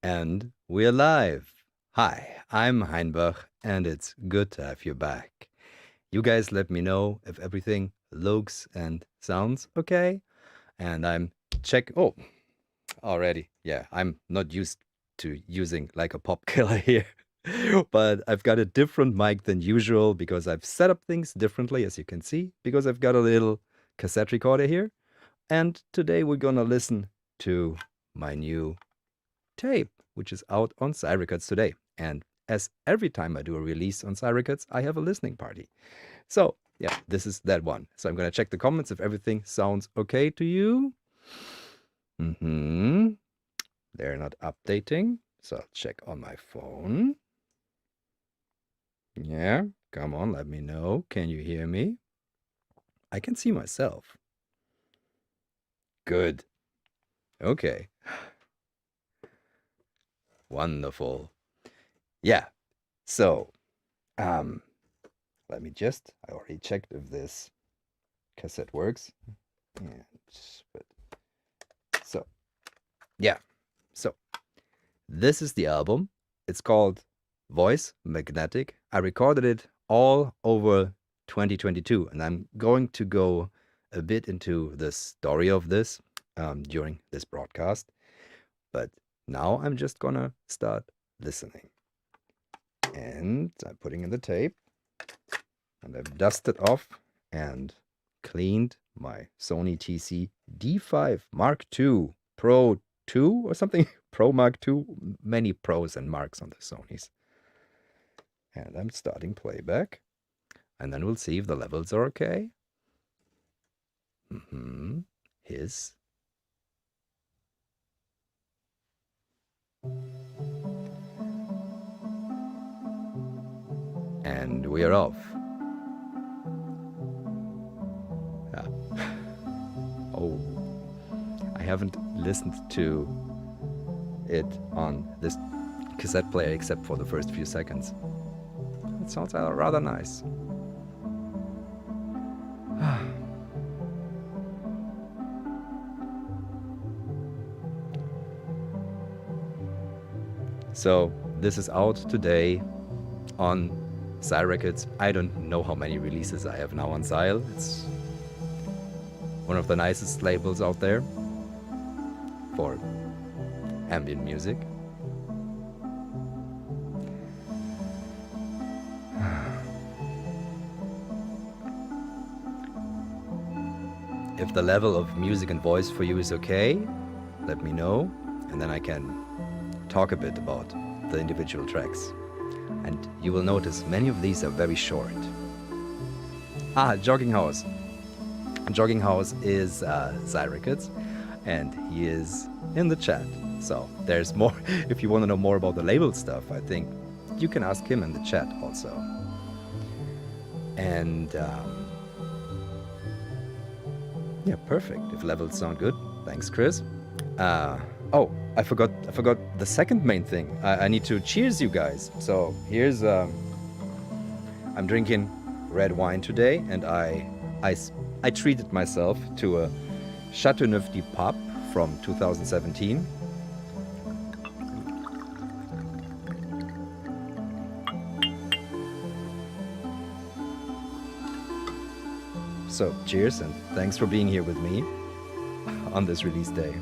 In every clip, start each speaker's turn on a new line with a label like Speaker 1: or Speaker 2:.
Speaker 1: And we're live. Hi, I'm Heinbach, and it's good to have you back. You guys let me know if everything looks and sounds okay. And I'm oh, already. Yeah, I'm not used to using like a pop killer here. But I've got a different mic than usual because I've set up things differently, as you can see, because I've got a little cassette recorder here. And today we're gonna listen to my new tape, which is out on Seil Records today. And as every time I do a release on Seil Records, I have a listening party. So yeah, this is that one. So I'm gonna check the comments if everything sounds okay to you. They're not updating, so I'll check on my phone. Yeah, come on, let me know. Can you hear me? I can see myself. Good. Okay. Wonderful. Yeah. So, let me I already checked if this cassette works. And, but, so, yeah. So, this is the album. It's called Voice Magnetic. I recorded it all over 2022, and I'm going to go a bit into the story of this during this broadcast. But now I'm just gonna start listening. And I'm putting in the tape, and I've dusted off and cleaned my Sony TC D5 Mark II Pro 2 or something. Pro Mark II, many pros and marks on the Sonys. And I'm starting playback, and then we'll see if the levels are okay. His. And we are off. Yeah. Oh, I haven't listened to it on this cassette player except for the first few seconds. It sounds rather nice. So this is out today on Seil Records. I don't know how many releases I have now on Seil. It's one of the nicest labels out there for ambient music. If the level of music and voice for you is okay, let me know, and then I can talk a bit about the individual tracks. And you will notice many of these are very short. Jogging House. Jogging House is Seil Records, and he is in the chat. So there's more. If you want to know more about the label stuff, I think you can ask him in the chat also. And yeah, perfect. If levels sound good, thanks, Chris. Oh, I forgot the second main thing. I need to cheers you guys. So here's I'm drinking red wine today, and I treated myself to a Chateauneuf du Pape from 2017. So cheers, and thanks for being here with me on this release day.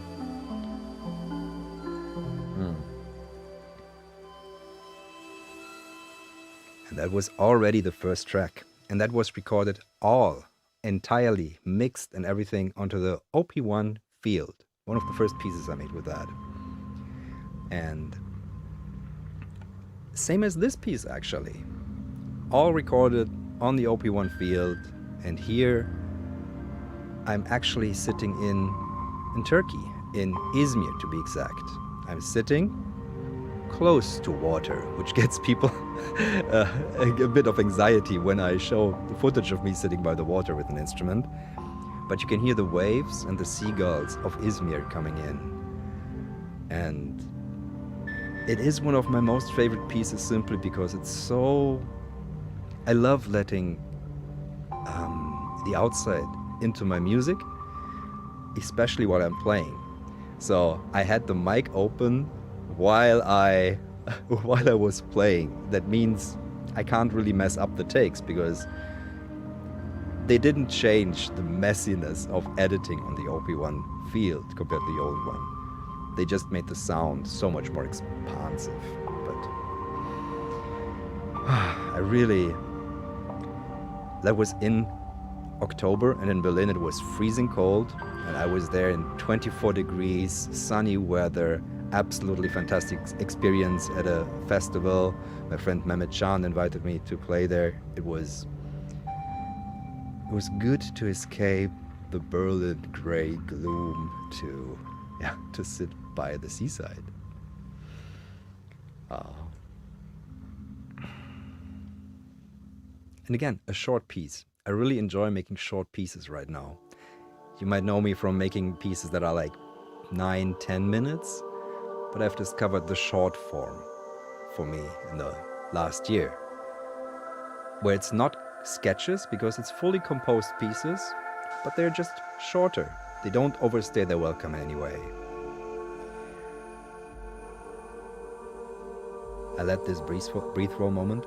Speaker 1: And that was already the first track, and that was recorded all entirely mixed and everything onto the OP1 field. One of the first pieces I made with that. And same as this piece, actually. All recorded on the OP1 field. And here I'm actually sitting in Turkey, in Izmir to be exact. I'm sitting close to water, which gets people a bit of anxiety when I show the footage of me sitting by the water with an instrument. But you can hear the waves and the seagulls of Izmir coming in. And it is one of my most favorite pieces simply because it's so... I love letting the outside into my music, especially while I'm playing. So I had the mic open while I was playing. That means I can't really mess up the takes because they didn't change the messiness of editing on the OP1 field compared to the old one. They just made the sound so much more expansive. But that was in October, and in Berlin it was freezing cold, and I was there in 24 degrees, sunny weather, absolutely fantastic experience at a festival. My friend Mehmet Can invited me to play there. It was good to escape the Berlin gray gloom to sit by the seaside. And again, a short piece. I really enjoy making short pieces right now. You might know me from making pieces that are like 9-10 minutes, but I've discovered the short form for me in the last year, where it's not sketches because it's fully composed pieces, but they're just shorter. They don't overstay their welcome anyway. I let this breathe for a moment.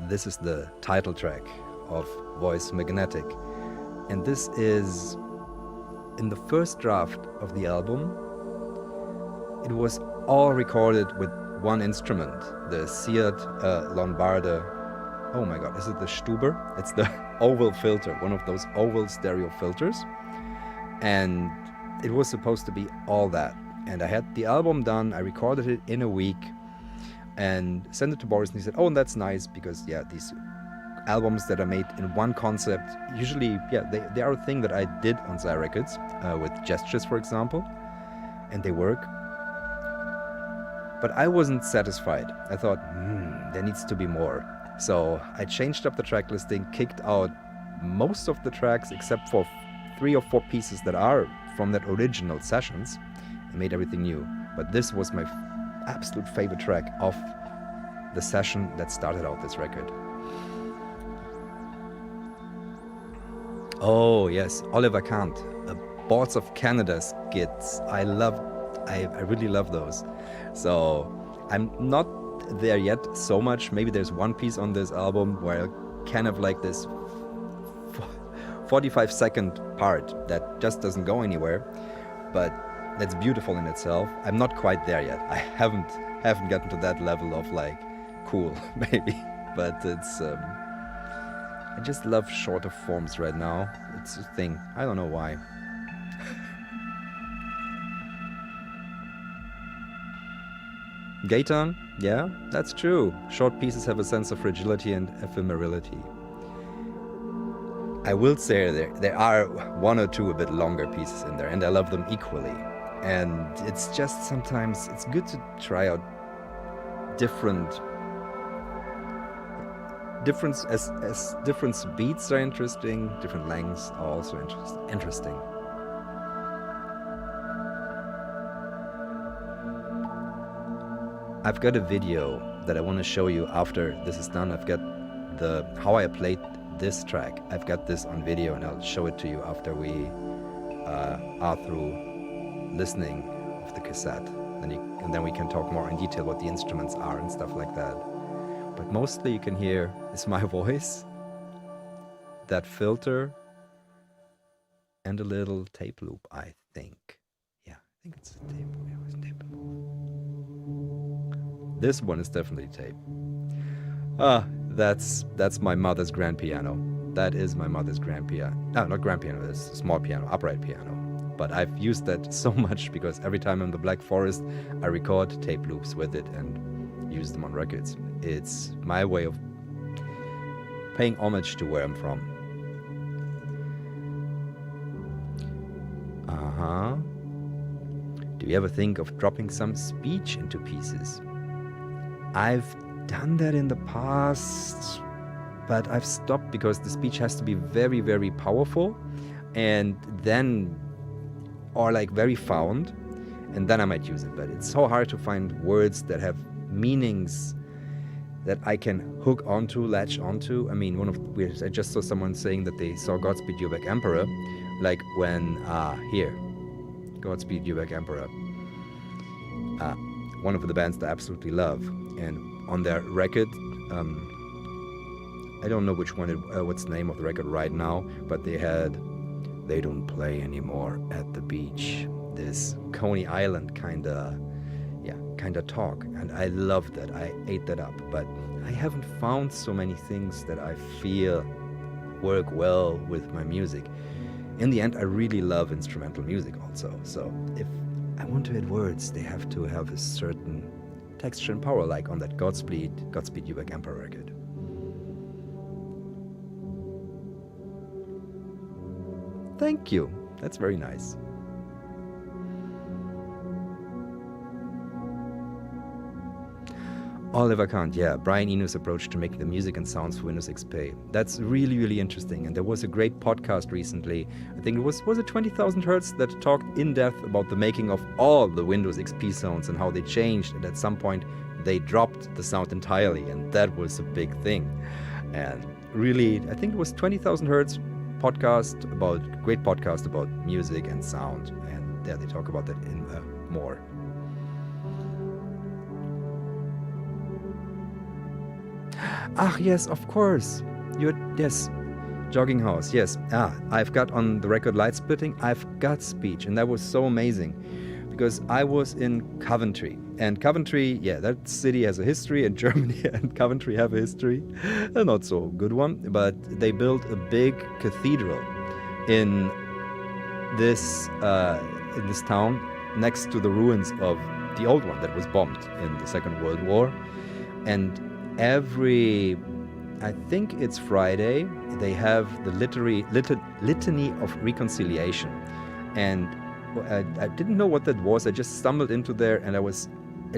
Speaker 1: This is the title track of Voice Magnetic, and this is in the first draft of the album. It was all recorded with one instrument, the Seil Lombarde. Oh my god, is it the Stuber? It's the oval filter, one of those oval stereo filters, and it was supposed to be all that. And I had the album done, I recorded it in a week and sent it to Boris, and he said, oh, that's nice, because these albums that are made in one concept, usually, they are a thing that I did on Seil Records, with gestures, for example, and they work. But I wasn't satisfied. I thought, there needs to be more. So I changed up the track listing, kicked out most of the tracks except for 3 or 4 pieces that are from that original sessions, and made everything new. But this was my absolute favorite track of the session that started out this record. Oh yes, Oliver Kant, Boards of Canada skits. I really love those. So I'm not there yet so much. Maybe there's one piece on this album where I kind of like this 45-second part that just doesn't go anywhere, but that's beautiful in itself. I'm not quite there yet. I haven't gotten to that level of like cool, maybe, but it's I just love shorter forms right now. It's a thing. I don't know why. Gaetan, yeah, that's true. Short pieces have a sense of fragility and ephemerality. I will say there are 1 or 2 a bit longer pieces in there, and I love them equally. And it's just sometimes it's good to try out different beats are interesting, different lengths are also interesting. I've got a video that I want to show you after this is done. I've got how I played this track. I've got this on video, and I'll show it to you after we are through listening of the cassette, and then we can talk more in detail what the instruments are and stuff like that. But mostly you can hear is my voice, that filter, and a little tape loop, I think. Yeah, I think it's a tape. Yeah, it was tape. This one is definitely tape. That's my mother's grand piano. That is my mother's grand piano. No, not grand piano, it's a small piano, upright piano. But I've used that so much because every time I'm in the Black Forest, I record tape loops with it and use them on records. It's my way of paying homage to where I'm from. Do you ever think of dropping some speech into pieces? I've done that in the past, but I've stopped because the speech has to be very, very powerful, and then, or like very found, and then I might use it. But it's so hard to find words that have meanings that I can hook onto, latch onto. I mean, I just saw someone saying that they saw Godspeed You Back Emperor, like when here, Godspeed You Back Emperor, one of the bands that I absolutely love, and on their record, I don't know which one, what's the name of the record right now, but they had "They Don't Play Anymore at the Beach," this Coney Island kind of talk, and I loved that. I ate that up, but I haven't found so many things that I feel work well with my music. In the end, I really love instrumental music also, so if I want to add words, they have to have a certain texture and power, like on that Godspeed You Back Emperor record. Thank you, that's very nice. Oliver Kant, yeah, Brian Enu's approach to making the music and sounds for Windows XP. That's really, really interesting. And there was a great podcast recently, I think it was it 20,000 Hertz, that talked in depth about the making of all the Windows XP sounds and how they changed. And at some point, they dropped the sound entirely. And that was a big thing. And really, I think it was 20,000 Hertz great podcast about music and sound. And there they talk about that in more. Ah, yes, of course. Yes, Jogging House, yes. I've got on the record Light Splitting, I've got Speech, and that was so amazing because I was in Coventry. And Coventry, yeah, that city has a history, and Germany and Coventry have a history. A not so good one, but they built a big cathedral in this town next to the ruins of the old one that was bombed in the Second World War. And I think it's Friday, they have the Litany of Reconciliation. And I didn't know what that was. I just stumbled into there, and I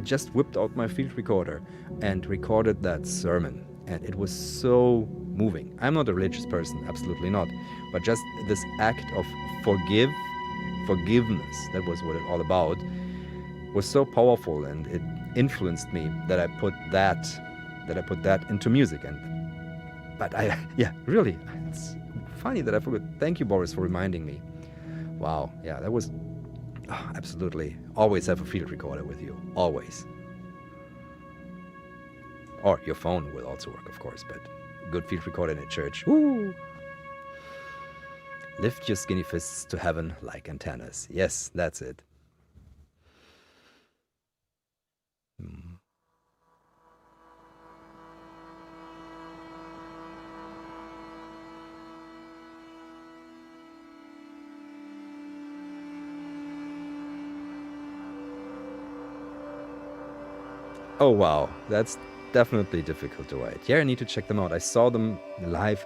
Speaker 1: just whipped out my field recorder and recorded that sermon. And it was so moving. I'm not a religious person, absolutely not. But just this act of forgiveness, that was what it's all about, was so powerful, and it influenced me that I put that into music. But really, it's funny that I forgot. Thank you, Boris, for reminding me. Wow, yeah, that was absolutely. Always have a field recorder with you, always. Or your phone will also work, of course, but good field recorder in a church. Woo! Lift your skinny fists to heaven like antennas. Yes, that's it. Oh wow, that's definitely difficult to write. Yeah, I need to check them out. I saw them live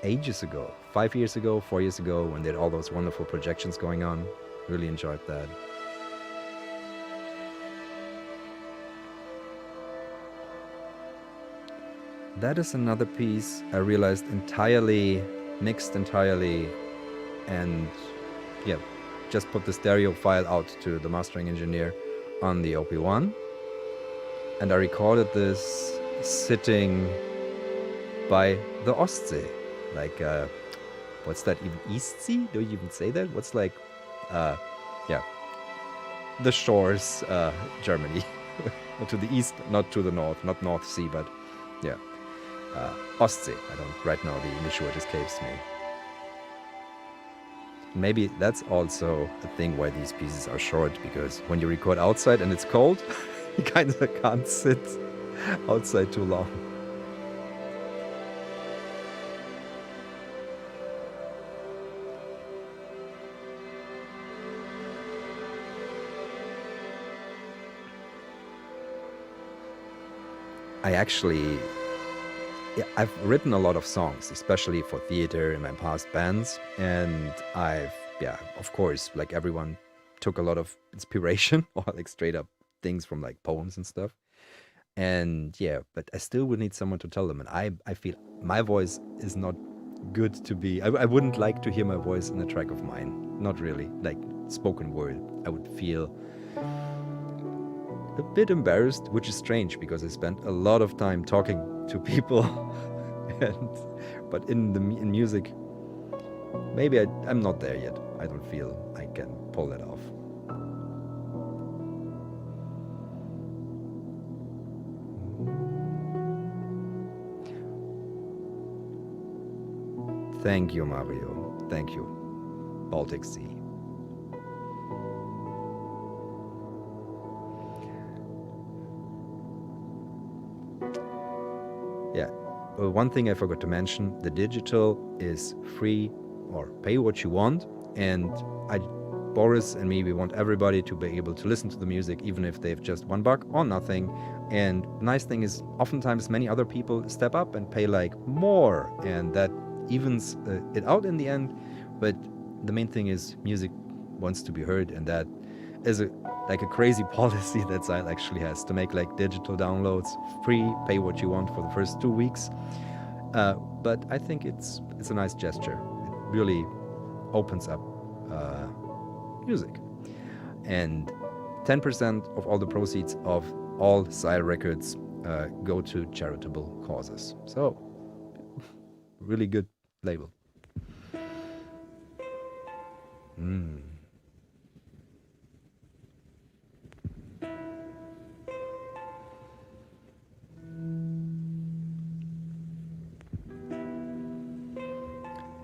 Speaker 1: ages ago, 5 years ago, 4 years ago, when they had all those wonderful projections going on. Really enjoyed that. That is another piece I realized mixed entirely, and yeah, just put the stereo file out to the mastering engineer on the OP1. And I recorded this sitting by the Ostsee. Like, what's that even? Eastsee? Do you even say that? What's like, the shores, Germany. To the east, not to the north, not North Sea, but yeah. Ostsee. Right now the English word escapes me. Maybe that's also a thing why these pieces are short, because when you record outside and it's cold, you kind of can't sit outside too long. I've written a lot of songs, especially for theater in my past bands, and of course, like everyone, took a lot of inspiration or like straight up things from like poems and stuff. And yeah, but I still would need someone to tell them, and I feel my voice is not good to be. I wouldn't like to hear my voice in a track of mine. Not really, like spoken word. I would feel a bit embarrassed, which is strange because I spent a lot of time talking to people, but in music, maybe I'm not there yet. I don't feel I can pull that off. Thank you, Mario. Thank you, Baltic Sea. Yeah. Well, one thing I forgot to mention, the digital is free or pay what you want. And Boris and me, we want everybody to be able to listen to the music, even if they have just $1 or nothing. And nice thing is, oftentimes many other people step up and pay like more, and that evens it out in the end. But the main thing is music wants to be heard, and that is like a crazy policy that Seil actually has, to make like digital downloads free, pay what you want for the first 2 weeks. But I think it's a nice gesture. It really opens up music. And 10% of all the proceeds of all Seil Records go to charitable causes. So, really good label.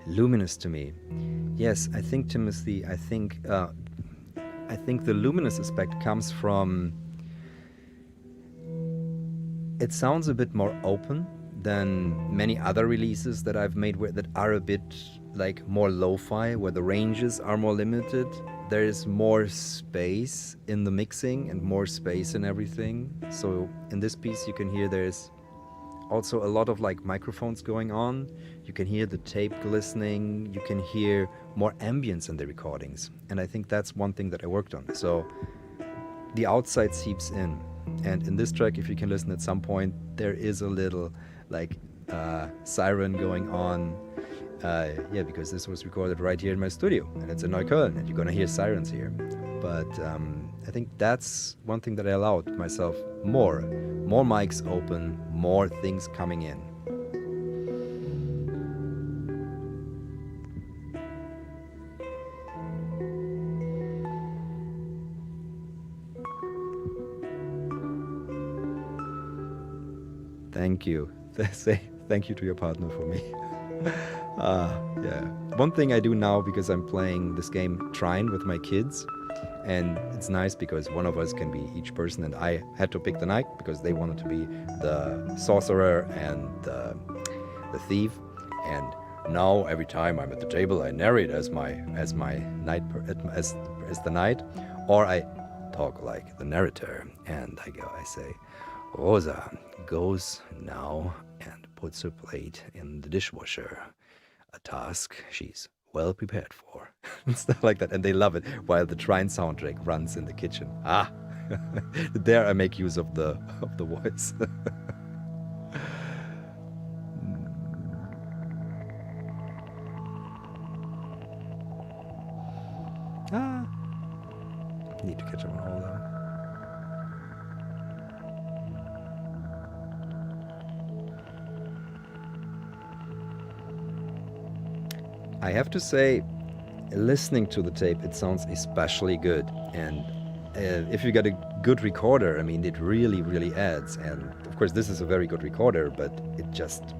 Speaker 1: Luminous to me. Yes, I think, Timothy, I think the luminous aspect comes from, it sounds a bit more open than many other releases that I've made that are a bit like more lo-fi, where the ranges are more limited. There is more space in the mixing and more space in everything. So in this piece you can hear there's also a lot of like microphones going on. You can hear the tape glistening. You can hear more ambience in the recordings. And I think that's one thing that I worked on. So the outside seeps in. And in this track, if you can listen at some point, there is a little like siren going on. Yeah, because this was recorded right here in my studio, and it's in Neukölln, and you're gonna hear sirens here. But I think that's one thing that I allowed myself more mics open, more things coming in. Thank you. Say thank you to your partner for me. Yeah. One thing I do now, because I'm playing this game Trine with my kids, and it's nice because one of us can be each person, and I had to pick the knight because they wanted to be the sorcerer and the thief. And now every time I'm at the table, I narrate as my knight, as the knight, or I talk like the narrator, and I say, Rosa goes now and puts her plate in the dishwasher, a task she's well prepared for, and stuff like that. And they love it, while the Trine soundtrack runs in the kitchen. There I make use of the voice. Need to catch up on all that. I have to say, listening to the tape, it sounds especially good. And if you got a good recorder, I mean, it really, really adds. And of course, this is a very good recorder, but it just,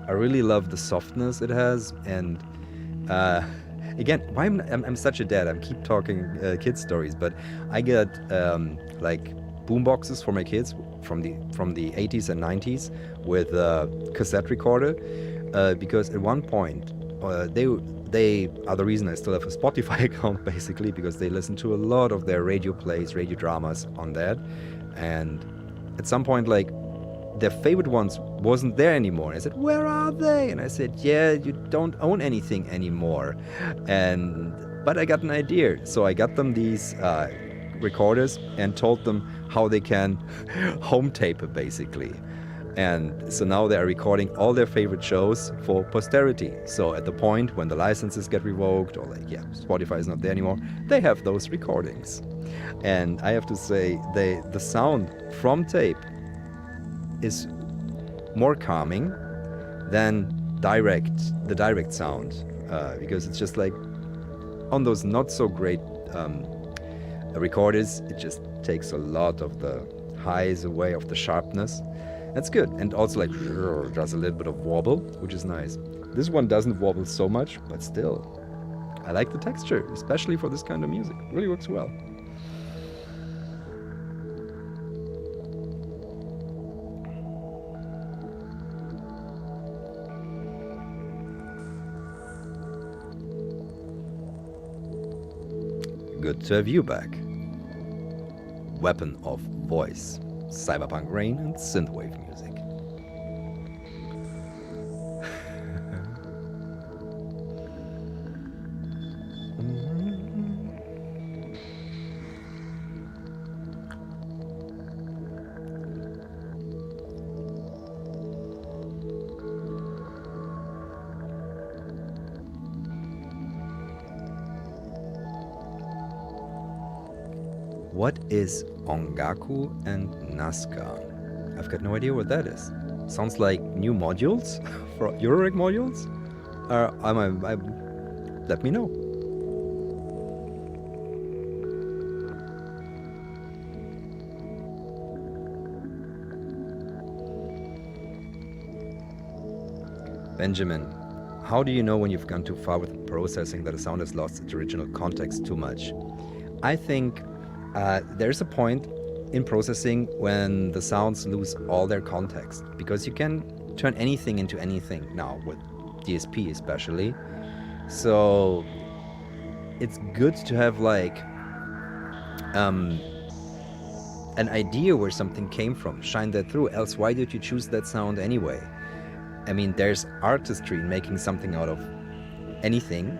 Speaker 1: I really love the softness it has. And again, why I'm such a dad. I keep talking kid stories, but I get like boomboxes for my kids from the 80s and 90s with a cassette recorder, because at one point, they are the reason I still have a Spotify account, basically, because they listen to a lot of their radio plays, radio dramas on that. And at some point, like, their favorite ones wasn't there anymore. I said, where are they? And I said, yeah, you don't own anything anymore. But I got an idea. So I got them these recorders and told them how they can home tape it, basically. And so now they are recording all their favorite shows for posterity. So at the point when the licenses get revoked, or like, yeah, Spotify is not there anymore, they have those recordings. And I have to say, the sound from tape is more calming than the direct sound, because it's just like on those not so great recorders, it just takes a lot of the highs away, of the sharpness. That's good. And also like does a little bit of wobble, which is nice. This one doesn't wobble so much, but still, I like the texture, especially for this kind of music. It really works well. Good to have you back. Weapon of voice, cyberpunk rain, and synthwave music. What is Ongaku and Nazca? I've got no idea what that is. Sounds like new modules for Eurorack modules? Let me know. Benjamin, how do you know when you've gone too far with processing that a sound has lost its original context too much? I think there's a point in processing when the sounds lose all their context, because you can turn anything into anything now, with DSP especially. So it's good to have like an idea where something came from, shine that through, else why did you choose that sound anyway? I mean, there's artistry in making something out of anything,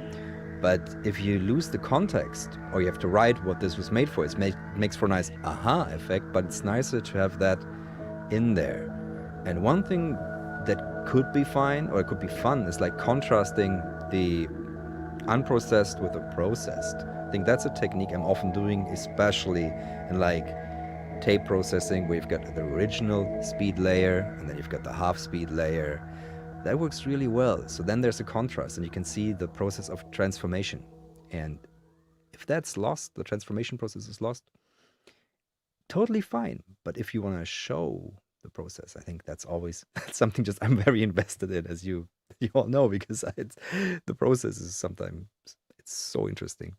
Speaker 1: but if you lose the context, or you have to write what this was made for, it makes for a nice aha effect, but it's nicer to have that in there. And one thing that could be fine, or it could be fun, is like contrasting the unprocessed with the processed. I think that's a technique I'm often doing, especially in like tape processing, where you've got the original speed layer, and then you've got the half speed layer. That works really well. So then there's a contrast, and you can see the process of transformation. And if that's lost, the transformation process is lost, totally fine. But if you want to show the process, I think that's always something just I'm very invested in, as you all know, because the process is sometimes, it's so interesting.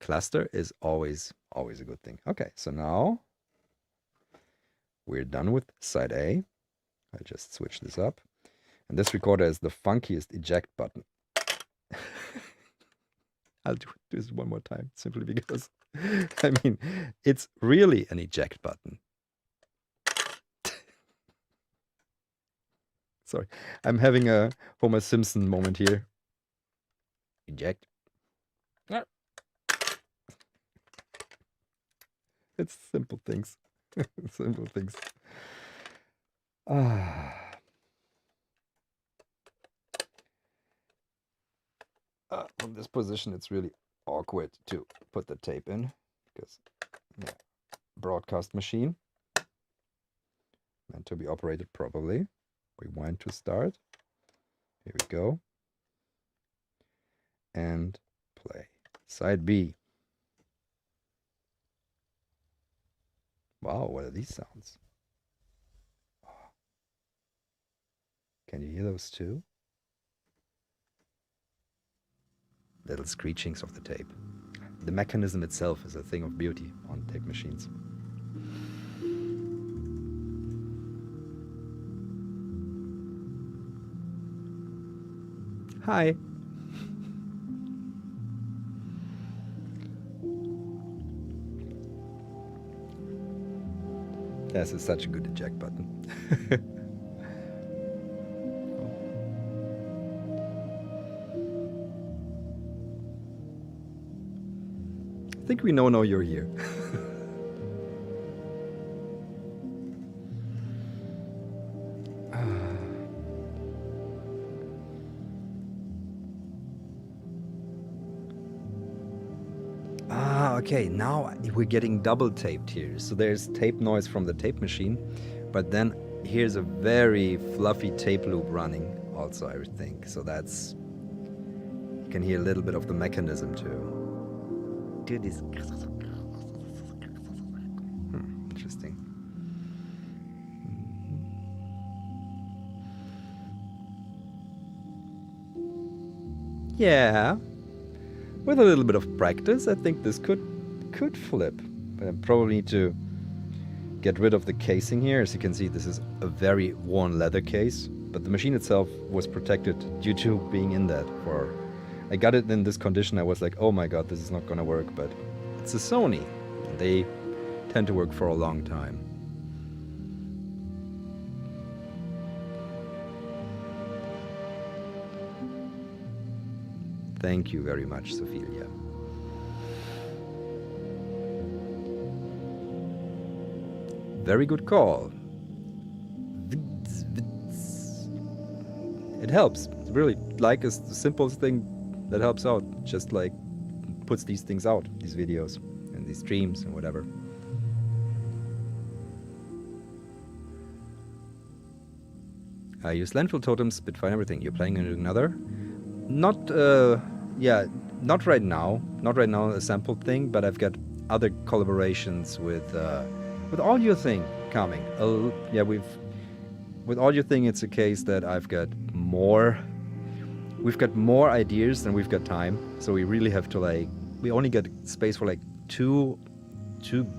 Speaker 1: Cluster is always a good thing. Okay, so now we're done with side A. I just switch this up. And this recorder is the funkiest eject button. I'll do this one more time, simply because, I mean, it's really an eject button. Sorry, I'm having a Homer Simpson moment here. Eject. It's simple things. Simple things. From this position, it's really awkward to put the tape in, because, yeah, broadcast machine, meant to be operated properly. Rewind to start. Here we go. And play. Side B. Wow, what are these sounds? Oh. Can you hear those too? Little screechings of the tape. The mechanism itself is a thing of beauty on tape machines. Hi. This is such a good eject button. think we know you're here. Okay, now we're getting double taped here. So there's tape noise from the tape machine, but then here's a very fluffy tape loop running also, I think. So that's, you can hear a little bit of the mechanism too. Do this. Interesting. Yeah. With a little bit of practice, I think this could flip. But I probably need to get rid of the casing here. As you can see, this is a very worn leather case, but the machine itself was protected due to being in that. I got it in this condition, I was like, oh my god, this is not gonna work, but it's a Sony. And they tend to work for a long time. Thank you very much, Sophia. Very good call. It helps. It's really like the simplest thing that helps out. Just like puts these things out, these videos and these streams and whatever. I use landfill totems, Spitfire, everything. You're playing another? Not, not right now. Not right now, a sample thing, but I've got other collaborations with Audio Thing coming. With Audio Thing, it's a case that we've got more ideas than we've got time, so we really have to we only get space for two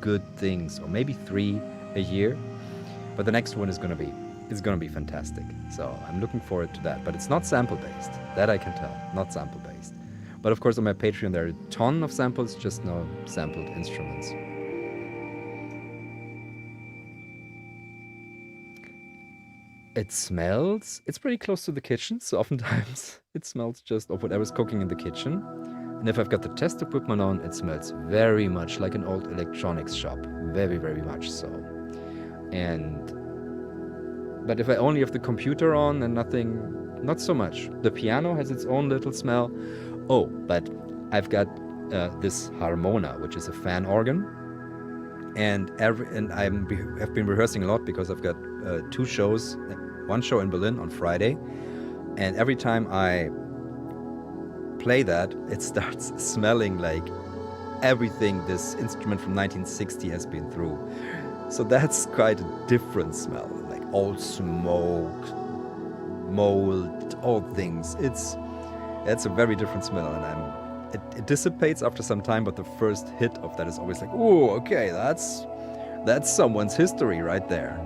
Speaker 1: good things, or maybe 3 a year, but the next one is gonna be fantastic. So I'm looking forward to that, but it's not sample based. That I can tell, not sample based. But of course on my Patreon there are a ton of samples, just no sampled instruments. It smells, it's pretty close to the kitchen, so oftentimes it smells just of whatever's cooking in the kitchen. And if I've got the test equipment on, it smells very much like an old electronics shop. Very, very much so. But if I only have the computer on and nothing, not so much. The piano has its own little smell. Oh, but I've got this Harmona, which is a fan organ. And I've been rehearsing a lot because I've got 2 shows, one show in Berlin on Friday, and every time I play that, it starts smelling like everything this instrument from 1960 has been through. So that's quite a different smell, like old smoke, mold, old things. It's a very different smell, and it dissipates after some time, but the first hit of that is always like, oh, okay, that's someone's history right there.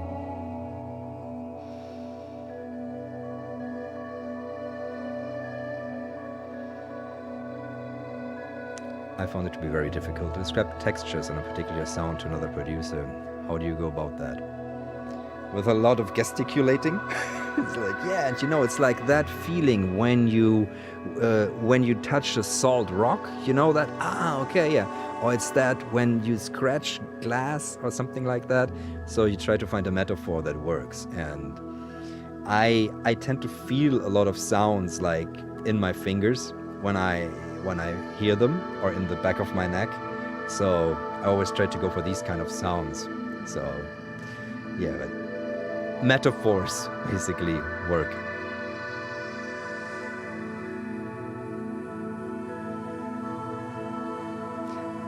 Speaker 1: I found it to be very difficult to describe textures on a particular sound to another producer. How do you go about that? With a lot of gesticulating. It's like, yeah, and it's like that feeling when you touch a salt rock, that, okay, yeah. Or it's that when you scratch glass or something like that. So you try to find a metaphor that works. And I tend to feel a lot of sounds like in my fingers when I hear them, or in the back of my neck. So I always try to go for these kind of sounds. So yeah, but metaphors basically work.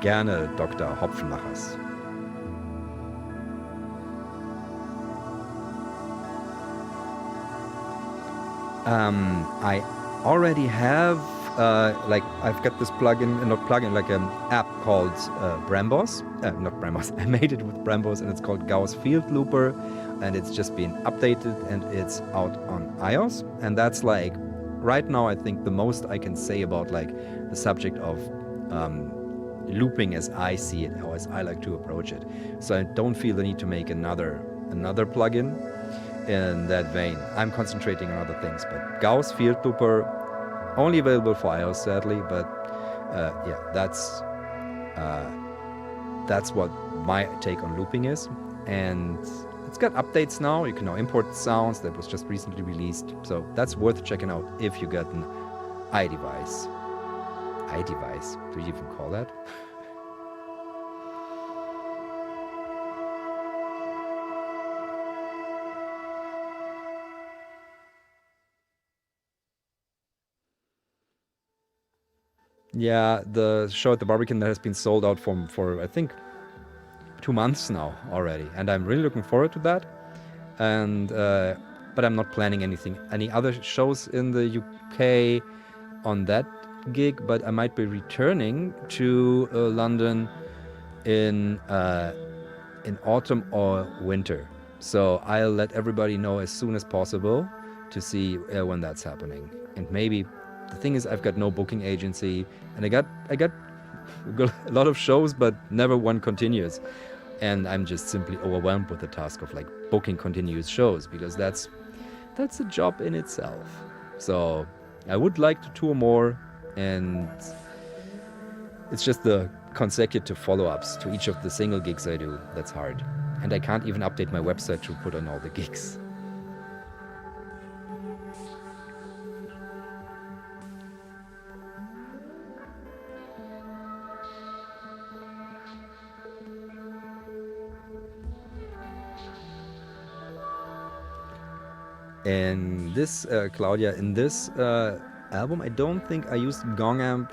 Speaker 1: Gerne, Dr. Hopfenmachers. I already have I've got this like an app called Brambos. Not Brambos. I made it with Brambos, and it's called Gauss Field Looper, and it's just been updated, and it's out on iOS. And that's right now, I think the most I can say about the subject of looping as I see it, or as I like to approach it. So I don't feel the need to make another plugin in that vein. I'm concentrating on other things, but Gauss Field Looper, only available for iOS, sadly, but yeah, That's what my take on looping is. And it's got updates now. You can now import sounds. That was just recently released. So that's worth checking out if you got an iDevice. iDevice? Do you even call that? Yeah, the show at the Barbican that has been sold out for I think 2 months now already, and I'm really looking forward to that. And but I'm not planning any other shows in the UK on that gig. But I might be returning to London in autumn or winter. So I'll let everybody know as soon as possible to see when that's happening. And maybe the thing is, I've got no booking agency, and I got a lot of shows, but never one continuous. And I'm just simply overwhelmed with the task of like booking continuous shows, because that's a job in itself. So I would like to tour more, and it's just the consecutive follow-ups to each of the single gigs I do that's hard. And I can't even update my website to put on all the gigs. And this, Claudia, in this album, I don't think I used Gong Amp,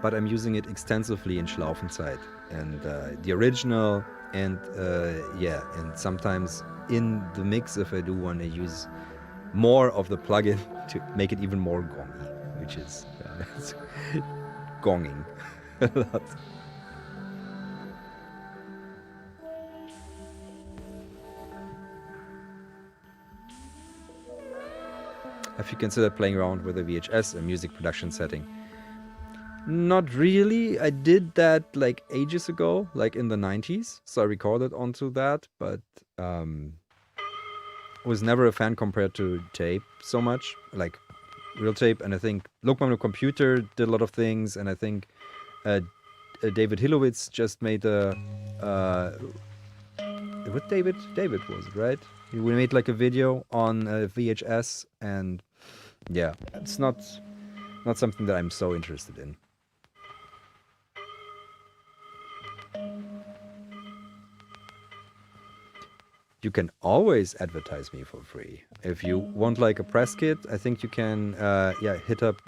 Speaker 1: but I'm using it extensively in Schlaufenzeit. And the original, and yeah, and sometimes in the mix, if I do want to use more of the plugin to make it even more gongy, which is gonging a lot. Have you considered playing around with a VHS, a music production setting? Not really. I did that like ages ago, like in the 90s. So I recorded onto that, but was never a fan compared to tape so much, like real tape. And I think Lokman the Computer did a lot of things, and I think David Hilowitz just made a with David was it, right? We made like a video on VHS, and yeah, it's not something that I'm so interested in. You can always advertise me for free. If you want like a press kit, I think you can hit up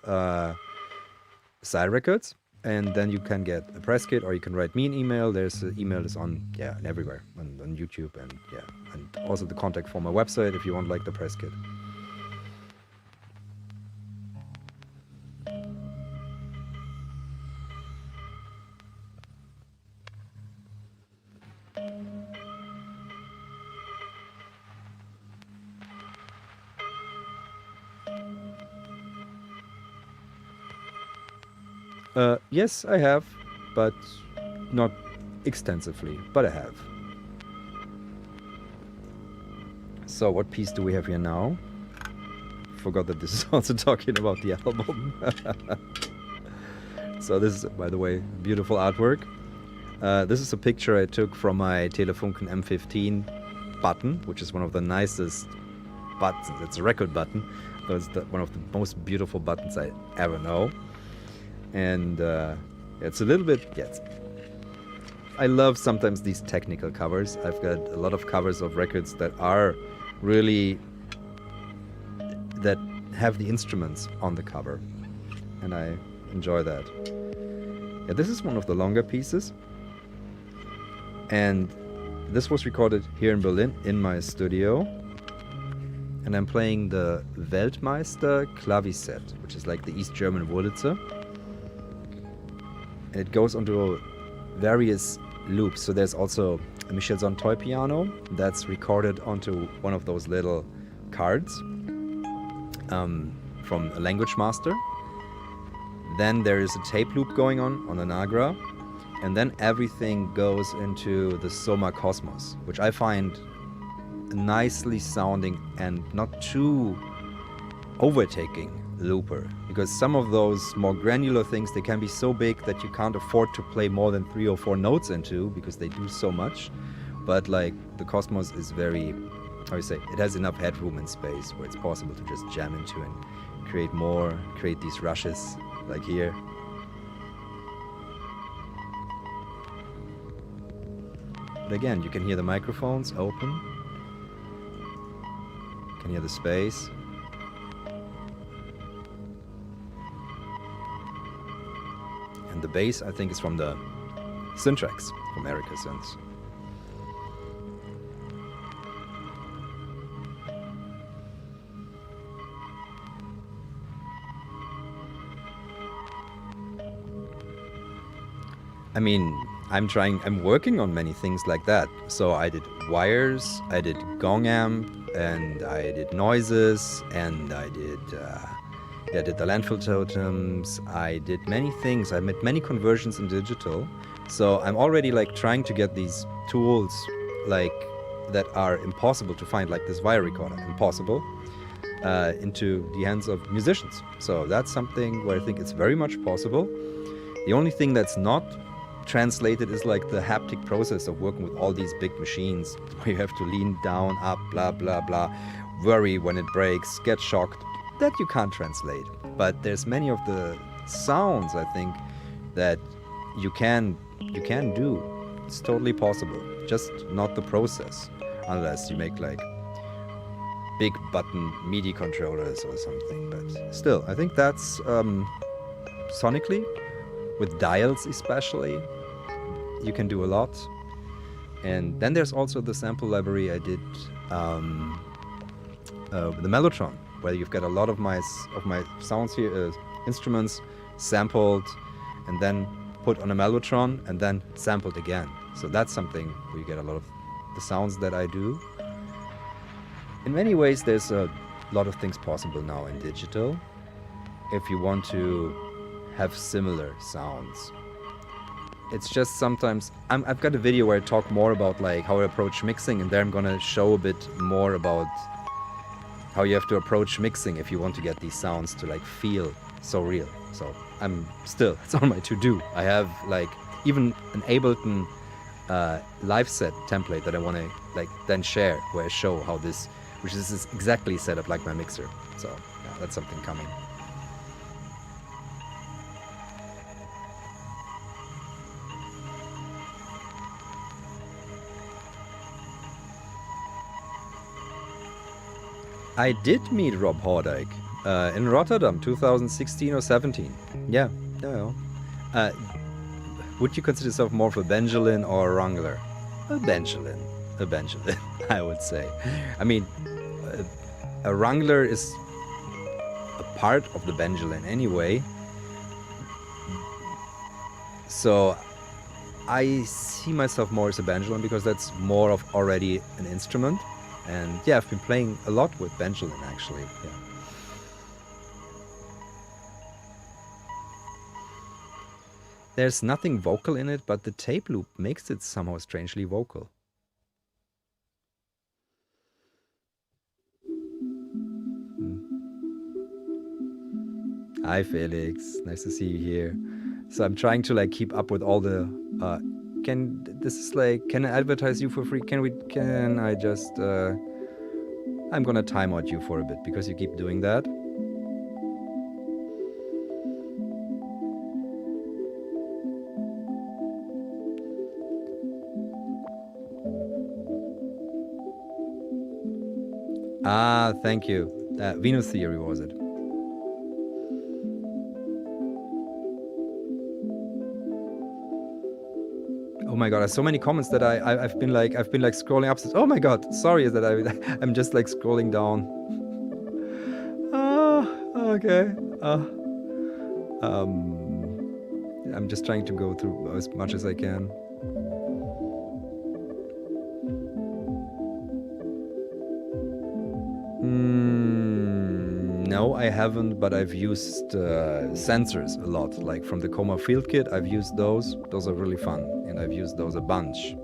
Speaker 1: Seil Records, and then you can get a press kit, or you can write me an email. There's an email is on everywhere, on YouTube, and and also the contact for my website if you want like the press kit. Yes, I have, but not extensively, but I have. So what piece do we have here now? Forgot that this is also talking about the album. So this is, by the way, beautiful artwork. This is a picture I took from my Telefunken M15 button, which is one of the nicest buttons. It's a record button. It's one of the most beautiful buttons I ever know. And it's a little bit, I love sometimes these technical covers. I've got a lot of covers of records that are really, that have the instruments on the cover, and I enjoy that. Yeah, this is one of the longer pieces, and this was recorded here in Berlin in my studio, and I'm playing the Weltmeister Claviset, which is like the East German Wurlitzer. And it goes onto various loops. So there's also a Michelson toy piano that's recorded onto one of those little cards from a language master. Then there is a tape loop going on a Nagra. And then everything goes into the Soma Cosmos, which I find nicely sounding and not too overtaking looper, because some of those more granular things, they can be so big that you can't afford to play more than 3 or 4 notes into, because they do so much. But like the Cosmos is very, how you say, it has enough headroom and space where it's possible to just jam into and create these rushes like here. But again, you can hear the microphones open, you can hear the space. And the bass, I think, is from the Syntrax, from Erica Synths. I mean, I'm working on many things like that. So I did wires, I did gong amp, and I did noises, and I did the landfill totems. I did many things. I made many conversions in digital. So I'm already like trying to get these tools like that are impossible to find, like this wire recorder, impossible, into the hands of musicians. So that's something where I think it's very much possible. The only thing that's not translated is like the haptic process of working with all these big machines where you have to lean down, up, blah, blah, blah, worry when it breaks, get shocked. That you can't translate. But there's many of the sounds, I think, that you can do. It's totally possible. Just not the process. Unless you make like big button MIDI controllers or something. But still, I think that's sonically, with dials especially, you can do a lot. And then there's also the sample library I did with the Mellotron, where you've got a lot of my sounds here, instruments sampled and then put on a Mellotron and then sampled again. So that's something where you get a lot of the sounds that I do. In many ways, there's a lot of things possible now in digital if you want to have similar sounds. It's just sometimes I've got a video where I talk more about like how I approach mixing, and there I'm gonna show a bit more about how you have to approach mixing if you want to get these sounds to like feel so real. So it's on my to-do. I have like even an Ableton live set template that I want to like then share, where I show how this, which is exactly set up like my mixer. So yeah, that's something coming. I did meet Rob Hordijk in Rotterdam, 2016 or 17. Yeah. Would you consider yourself more of a Benjalin or a Wrangler? A Benjalin, I would say. I mean, a Wrangler is a part of the Benjalin anyway. So I see myself more as a Benjalin because that's more of already an instrument. And yeah, I've been playing a lot with Benjalin actually. Yeah. There's nothing vocal in it, but the tape loop makes it somehow strangely vocal. Hi Felix, nice to see you here. So I'm trying to like keep up with all the can I advertise you for free? Can I just I'm gonna time out you for a bit because you keep doing that. Ah, thank you. Venus Theory was it? Oh my god, there's so many comments that I've been like scrolling up. Oh my god, sorry that I'm just like scrolling down. Okay. I'm just trying to go through as much as I can. No, I haven't, but I've used sensors a lot. Like from the Coma Field Kit, I've used those. Those are really fun, and I've used those a bunch.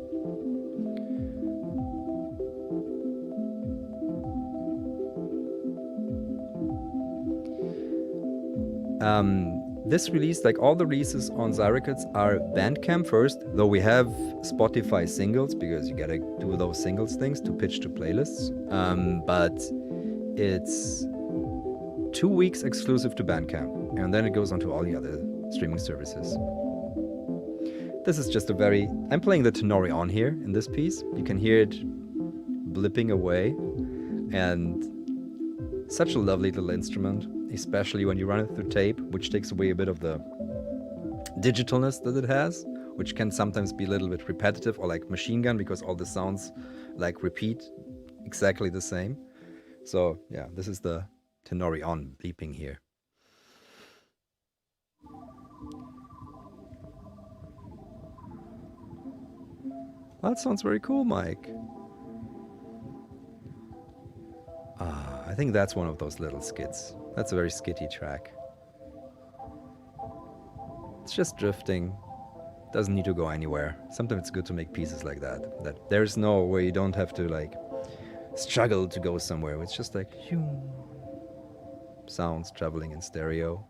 Speaker 1: This release, like all the releases on Seil Records, are Bandcamp first, though we have Spotify singles, because you gotta do those singles things to pitch to playlists. But it's 2 weeks exclusive to Bandcamp, and then it goes on to all the other streaming services. This is just a very... I'm playing the tenori on here in this piece. You can hear it blipping away, and such a lovely little instrument, especially when you run it through tape, which takes away a bit of the digitalness that it has, which can sometimes be a little bit repetitive, or like machine gun, because all the sounds like repeat exactly the same. So yeah, this is the tenori on bleeping here. That sounds very cool, Mike. I think that's one of those little skits. That's a very skitty track. It's just drifting. Doesn't need to go anywhere. Sometimes it's good to make pieces like that. That there's no where you don't have to like struggle to go somewhere. It's just like sounds traveling in stereo.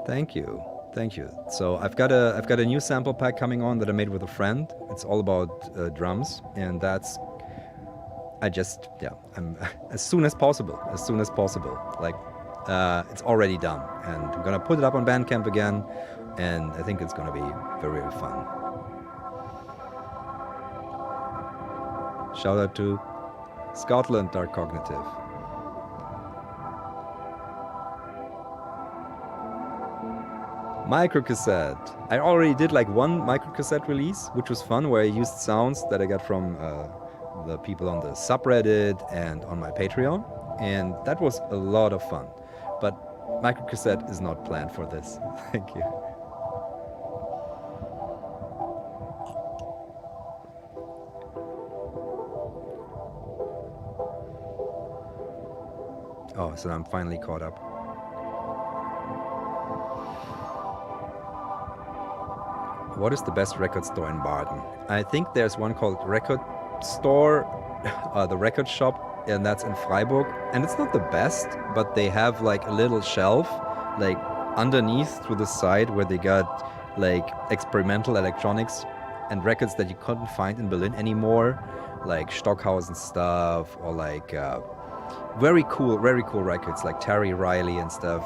Speaker 1: Thank you. Thank you. So I've got a new sample pack coming on that I made with a friend. It's all about drums, and that's I'm as soon as possible. Like it's already done, and I'm gonna put it up on Bandcamp again, and I think it's gonna be very, very fun. Shout out to Scotland, Dark Cognitive. Microcassette. I already did like one microcassette release, which was fun, where I used sounds that I got from the people on the subreddit and on my Patreon, and that was a lot of fun. But microcassette is not planned for this. Thank you. Oh, so I'm finally caught up. What is the best record store in Baden? I think there's one called Record Store, the Record Shop, and that's in Freiburg. And it's not the best, but they have like a little shelf, like underneath to the side, where they got like experimental electronics and records that you couldn't find in Berlin anymore, like Stockhausen stuff, or like very cool records like Terry Riley and stuff.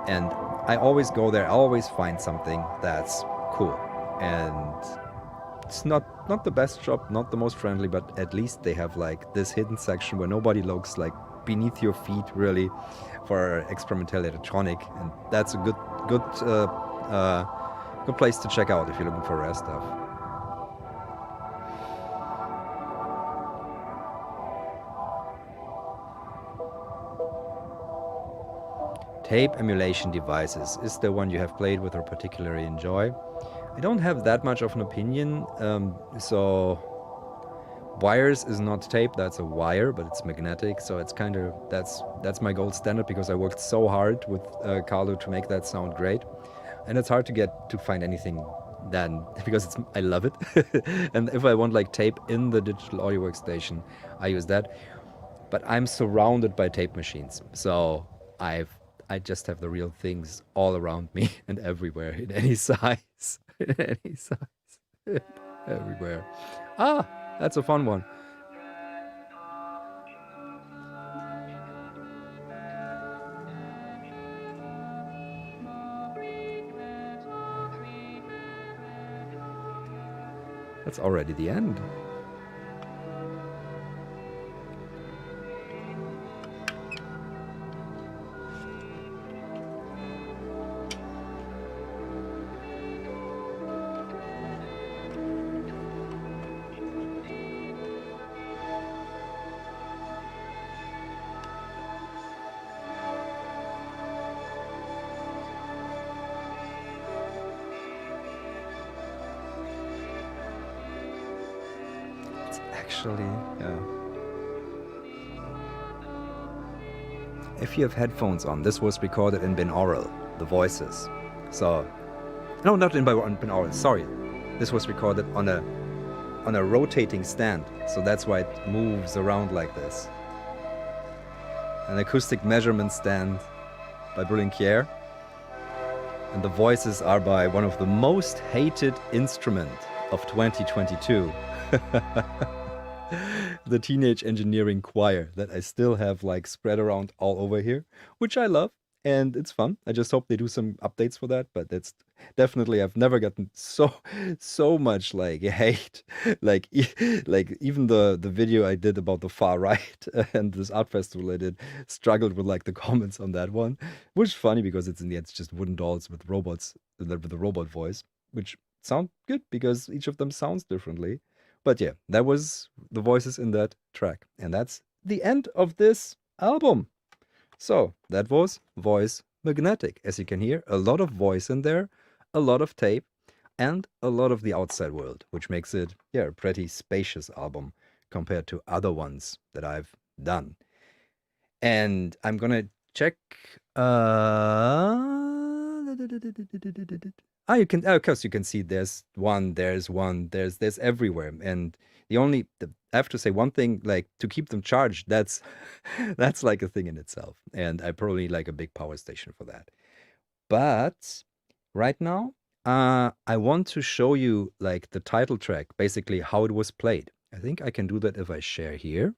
Speaker 1: And I always go there, I always find something that's cool. And it's not the best shop, not the most friendly, but at least they have like this hidden section where nobody looks, like beneath your feet, really, for experimental electronic, and that's a good place to check out if you're looking for rare stuff. Tape emulation devices. Is there one you have played with or particularly enjoy? I don't have that much of an opinion. So wires is not tape, that's a wire, but it's magnetic. So it's kind of, that's my gold standard, because I worked so hard with Carlo to make that sound great. And it's hard to find anything then, because I love it. And if I want like tape in the digital audio workstation, I use that. But I'm surrounded by tape machines. So I just have the real things all around me and everywhere, in any size. In any size. Everywhere. Ah, that's a fun one. That's already the end. Actually, yeah. if you have headphones on, this was recorded in binaural, the voices. So, no, not in binaural, sorry. This was recorded on a rotating stand, so that's why it moves around like this. An acoustic measurement stand by Brilliant. And the voices are by one of the most hated instrument of 2022. The Teenage Engineering Choir that I still have like spread around all over here, which I love and it's fun. I just hope they do some updates for that, but that's definitely, I've never gotten so much like hate, like even the video I did about the far right and this art festival I did struggled with like the comments on that one, which is funny because it's in the end it's just wooden dolls with robots with a robot voice, which sound good because each of them sounds differently. But yeah, that was the voices in that track. And that's the end of this album. So that was Voice Magnetic. As you can hear, a lot of voice in there, a lot of tape, and a lot of the outside world, which makes it, yeah, a pretty spacious album compared to other ones that I've done. And I'm gonna check... you can, of course, you can see there's one, there's everywhere. And I have to say one thing, like to keep them charged, that's like a thing in itself. And I probably need like a big power station for that. But right now, I want to show you like the title track, basically how it was played. I think I can do that if I share here,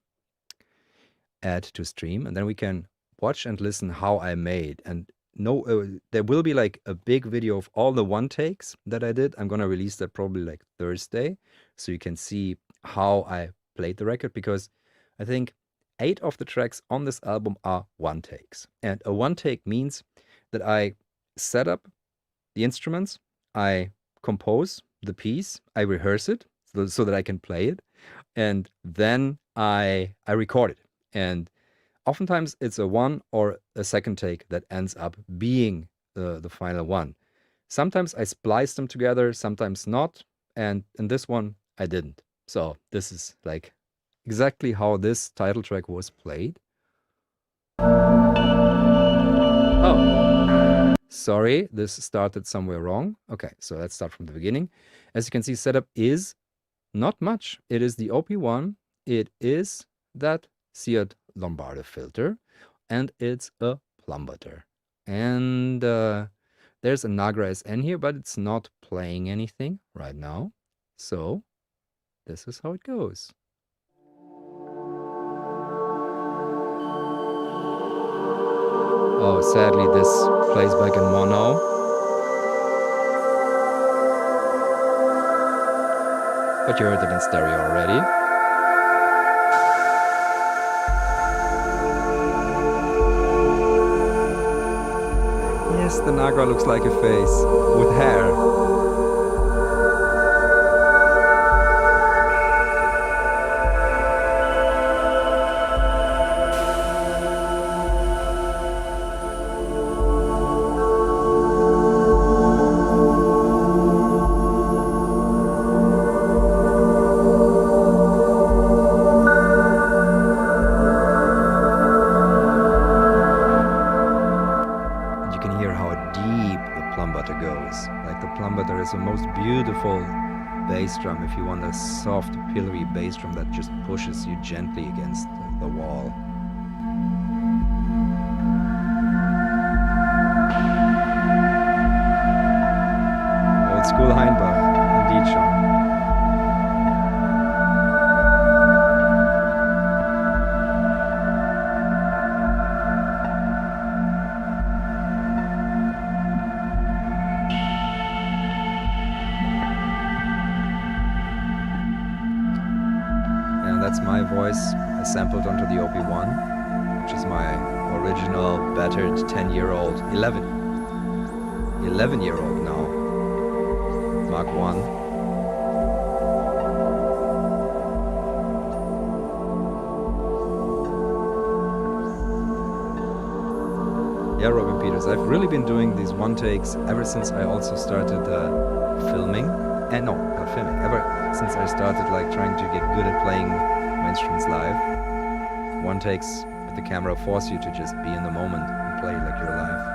Speaker 1: add to stream, and then we can watch and listen how I made. And there will be like a big video of all the one takes that I did. I'm gonna release that probably like Thursday, so you can see how I played the record, because I think 8 of the tracks on this album are one takes. And a one take means that I set up the instruments, I compose the piece, I rehearse it so that I can play it, and then I record it. And oftentimes it's a one or a second take that ends up being the final one. Sometimes I splice them together, sometimes not. And in this one, I didn't. So this is like exactly how this title track was played. Oh, sorry, this started somewhere wrong. Okay, so let's start from the beginning. As you can see, setup is not much. It is the OP1. It is that seared Lombardo filter, and it's a plumbator. And there's a Nagra SN here, but it's not playing anything right now. So this is how it goes. Oh, sadly, this plays back in mono. But you heard it in stereo already. Yes, the Nagra looks like a face with hair. The most beautiful bass drum if you want a soft, pillowy bass drum that just pushes you gently against the wall. Old school Heinbach, indeed, Sean. That's my voice I sampled onto the OP1, which is my original battered 10-year-old, 11-year-old now, Mark 1. Yeah, Robin Peters, I've really been doing these one takes ever since I also started filming. And no, not filming, ever since I started like trying to get good at playing my instruments live. One takes with the camera force you to just be in the moment and play like you're alive.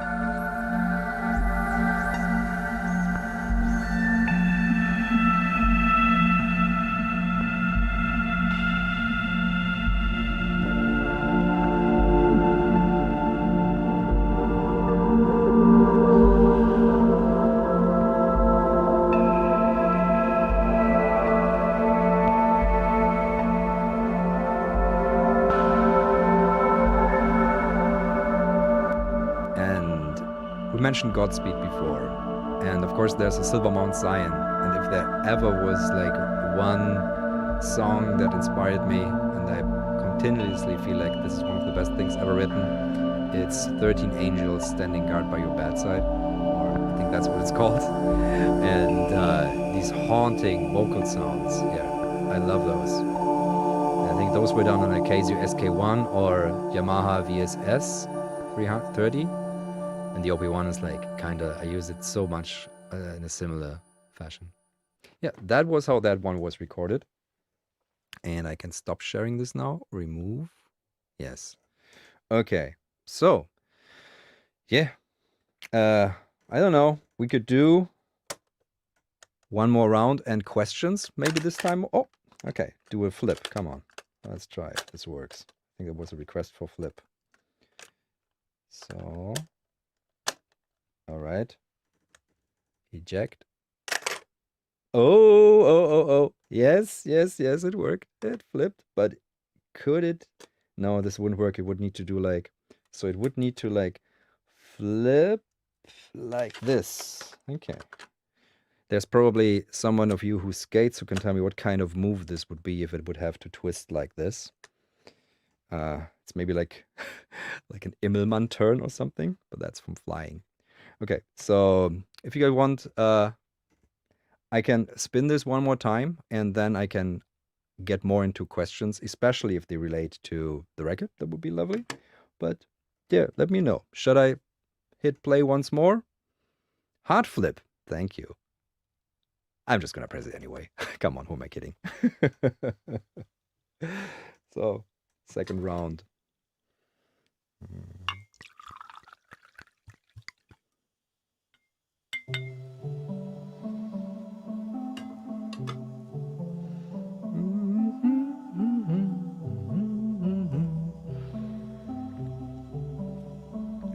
Speaker 1: We mentioned Godspeed before, and of course there's a Silver Mount Zion, and if there ever was like one song that inspired me, and I continuously feel like this is one of the best things ever written, it's 13 Angels Standing Guard by Your Bedside, or I think that's what it's called, and these haunting vocal sounds, yeah, I love those. And I think those were done on a Casio SK1 or Yamaha VSS 330. And the OP1 is like kinda, I use it so much in a similar fashion. Yeah, that was how that one was recorded. And I can stop sharing this now. Remove. Yes. Okay. So, yeah. I don't know. We could do one more round and questions maybe this time. Oh, okay. Do a flip. Come on. Let's try if this works. I think it was a request for flip. So... all right. Eject. Oh. Yes, it worked. It flipped, but could it? No, this wouldn't work. It would need to do like, so it would need to like flip like this. Okay. There's probably someone of you who skates who can tell me what kind of move this would be if it would have to twist like this. It's maybe like like an Immelmann turn or something, but that's from flying. Okay, so if you guys want, I can spin this one more time, and then I can get more into questions, especially if they relate to the record. That would be lovely. But yeah, let me know. Should I hit play once more? Hard flip. Thank you. I'm just going to press it anyway. Come on, who am I kidding? So, second round.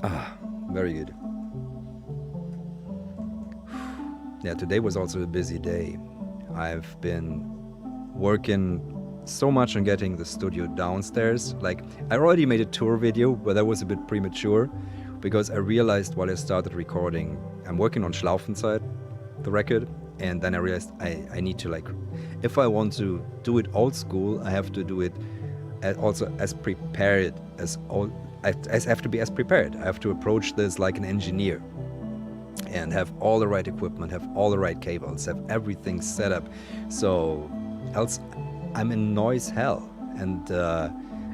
Speaker 1: Ah, very good. Yeah, today was also a busy day. I've been working so much on getting the studio downstairs. Like, I already made a tour video, but that was a bit premature because I realized while I started recording, I'm working on Schlaufenzeit, the record, and then I realized I need to, like, if I want to do it old school, I have to do it also as prepared as old. I have to be as prepared. I have to approach this like an engineer and have all the right equipment, have all the right cables, have everything set up. So else I'm in noise hell. And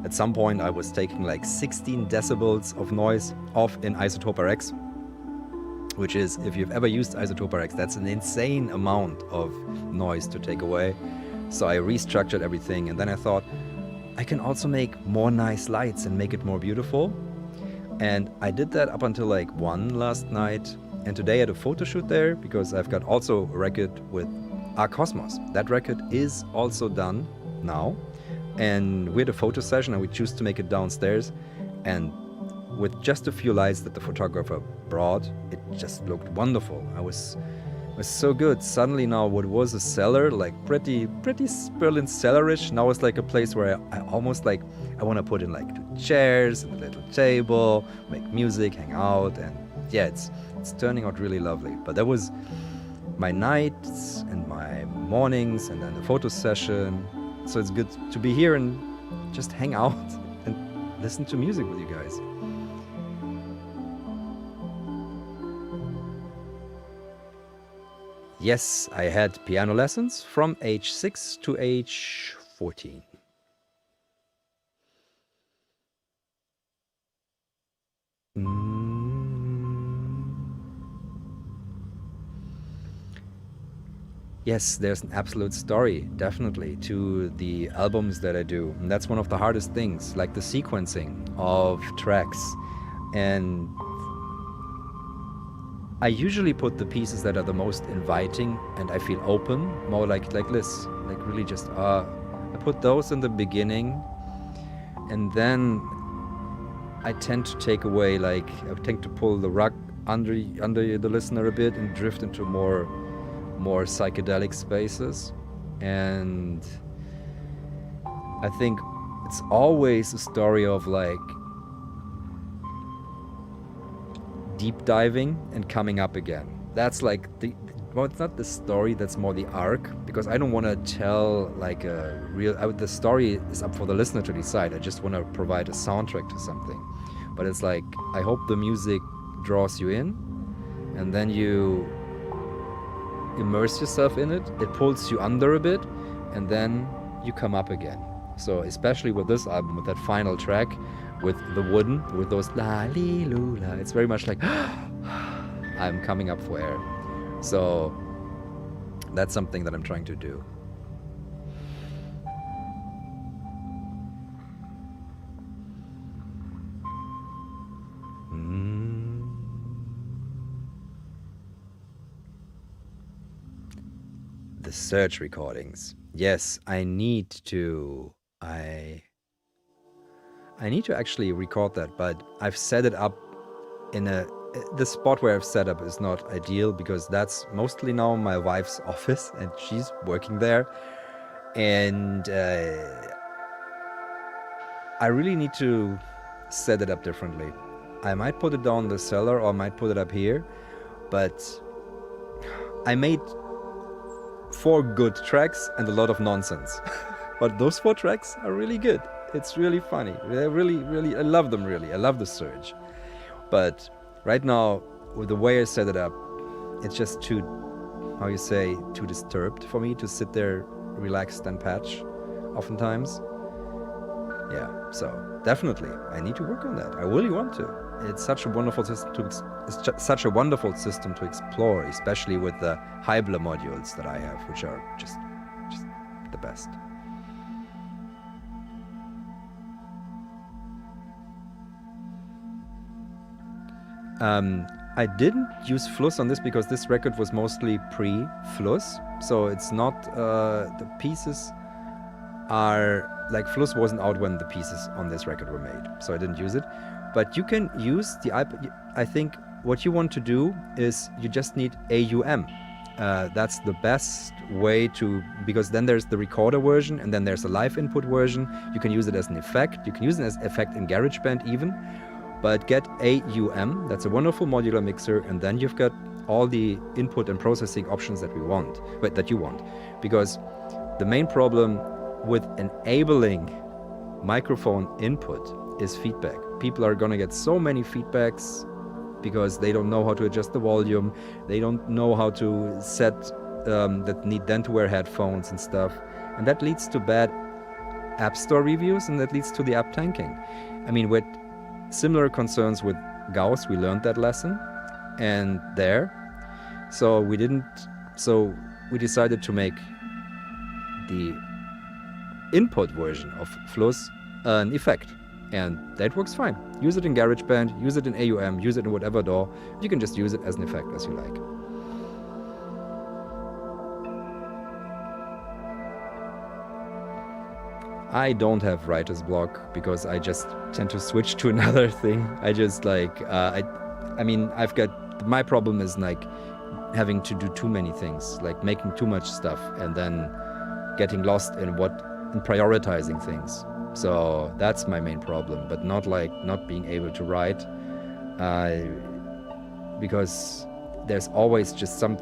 Speaker 1: at some point I was taking like 16 decibels of noise off in Isotope RX, which is, if you've ever used Isotope RX, that's an insane amount of noise to take away. So I restructured everything, and then I thought, I can also make more nice lights and make it more beautiful. And I did that up until like 1 last night. And today I had a photo shoot there because I've got also a record with Our Cosmos. That record is also done now. And we had a photo session and we chose to make it downstairs. And with just a few lights that the photographer brought, it just looked wonderful. It was so good. Suddenly now what was a cellar, like pretty Berlin cellarish, now it's like a place where I almost like, I want to put in like 2 chairs and a little table, make music, hang out, and yeah, it's turning out really lovely. But that was my nights and my mornings and then the photo session. So it's good to be here and just hang out and listen to music with you guys. Yes, I had piano lessons from age 6 to age 14. Yes, there's an absolute story, definitely, to the albums that I do. And that's one of the hardest things, like the sequencing of tracks. And I usually put the pieces that are the most inviting and I feel open, more like this, like really just, I put those in the beginning, and then I tend to take away, like, I tend to pull the rug under the listener a bit and drift into more psychedelic spaces. And I think it's always a story of like deep diving and coming up again. That's like well, it's not the story, that's more the arc, because I don't want to tell like a real, the story is up for the listener to decide. I just want to provide a soundtrack to something. But it's like, I hope the music draws you in, and then you immerse yourself in it, it pulls you under a bit, and then you come up again. So especially with this album, with that final track, with the wooden, with those la li lula, it's very much like I'm coming up for air. So that's something that I'm trying to do. The search recordings. Yes, I need to actually record that, but I've set it up in the spot where I've set up is not ideal, because that's mostly now my wife's office and she's working there, and I really need to set it up differently. I might put it down in the cellar or I might put it up here, but I made 4 good tracks and a lot of nonsense. But those 4 tracks are really good. It's really funny. They're really, I love them really. I love the Surge. But right now, with the way I set it up, it's just too, how you say, too disturbed for me to sit there relaxed and patch oftentimes. Yeah, so definitely, I need to work on that. I really want to. It's such a wonderful system to explore, especially with the Hybler modules that I have, which are just the best. I didn't use Fluss on this because this record was mostly pre-Fluss, so it's not, the pieces are, like, Fluss wasn't out when the pieces on this record were made, so I didn't use it. But you can use the iPod. I think what you want to do is you just need AUM. That's the best way to, because then there's the recorder version and then there's a live input version. You can use it as an effect. You can use it as effect in GarageBand even. But get AUM, that's a wonderful modular mixer, and then you've got all the input and processing options that you want. Because the main problem with enabling microphone input is feedback. People are gonna get so many feedbacks because they don't know how to adjust the volume, they don't know how to set, that need then to wear headphones and stuff. And that leads to bad App Store reviews, and that leads to the app tanking. I mean, with similar concerns with Gauss, we learned that lesson, and there. So we decided to make the input version of Fluss an effect, and that works fine. Use it in GarageBand, use it in AUM, use it in whatever DAW. You can just use it as an effect as you like. I don't have writer's block because I just tend to switch to another thing. I just like, I mean, my problem is like having to do too many things, like making too much stuff and then getting lost in prioritizing things. So that's my main problem, but not being able to write, because there's always just some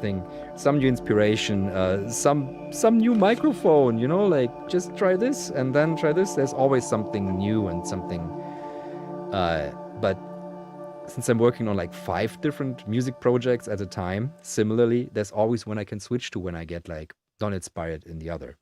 Speaker 1: new inspiration, some new microphone, you know, like just try this and then try this. There's always something new and something, but since I'm working on like 5 different music projects at a time, similarly, there's always one I can switch to when I get like not inspired in the other.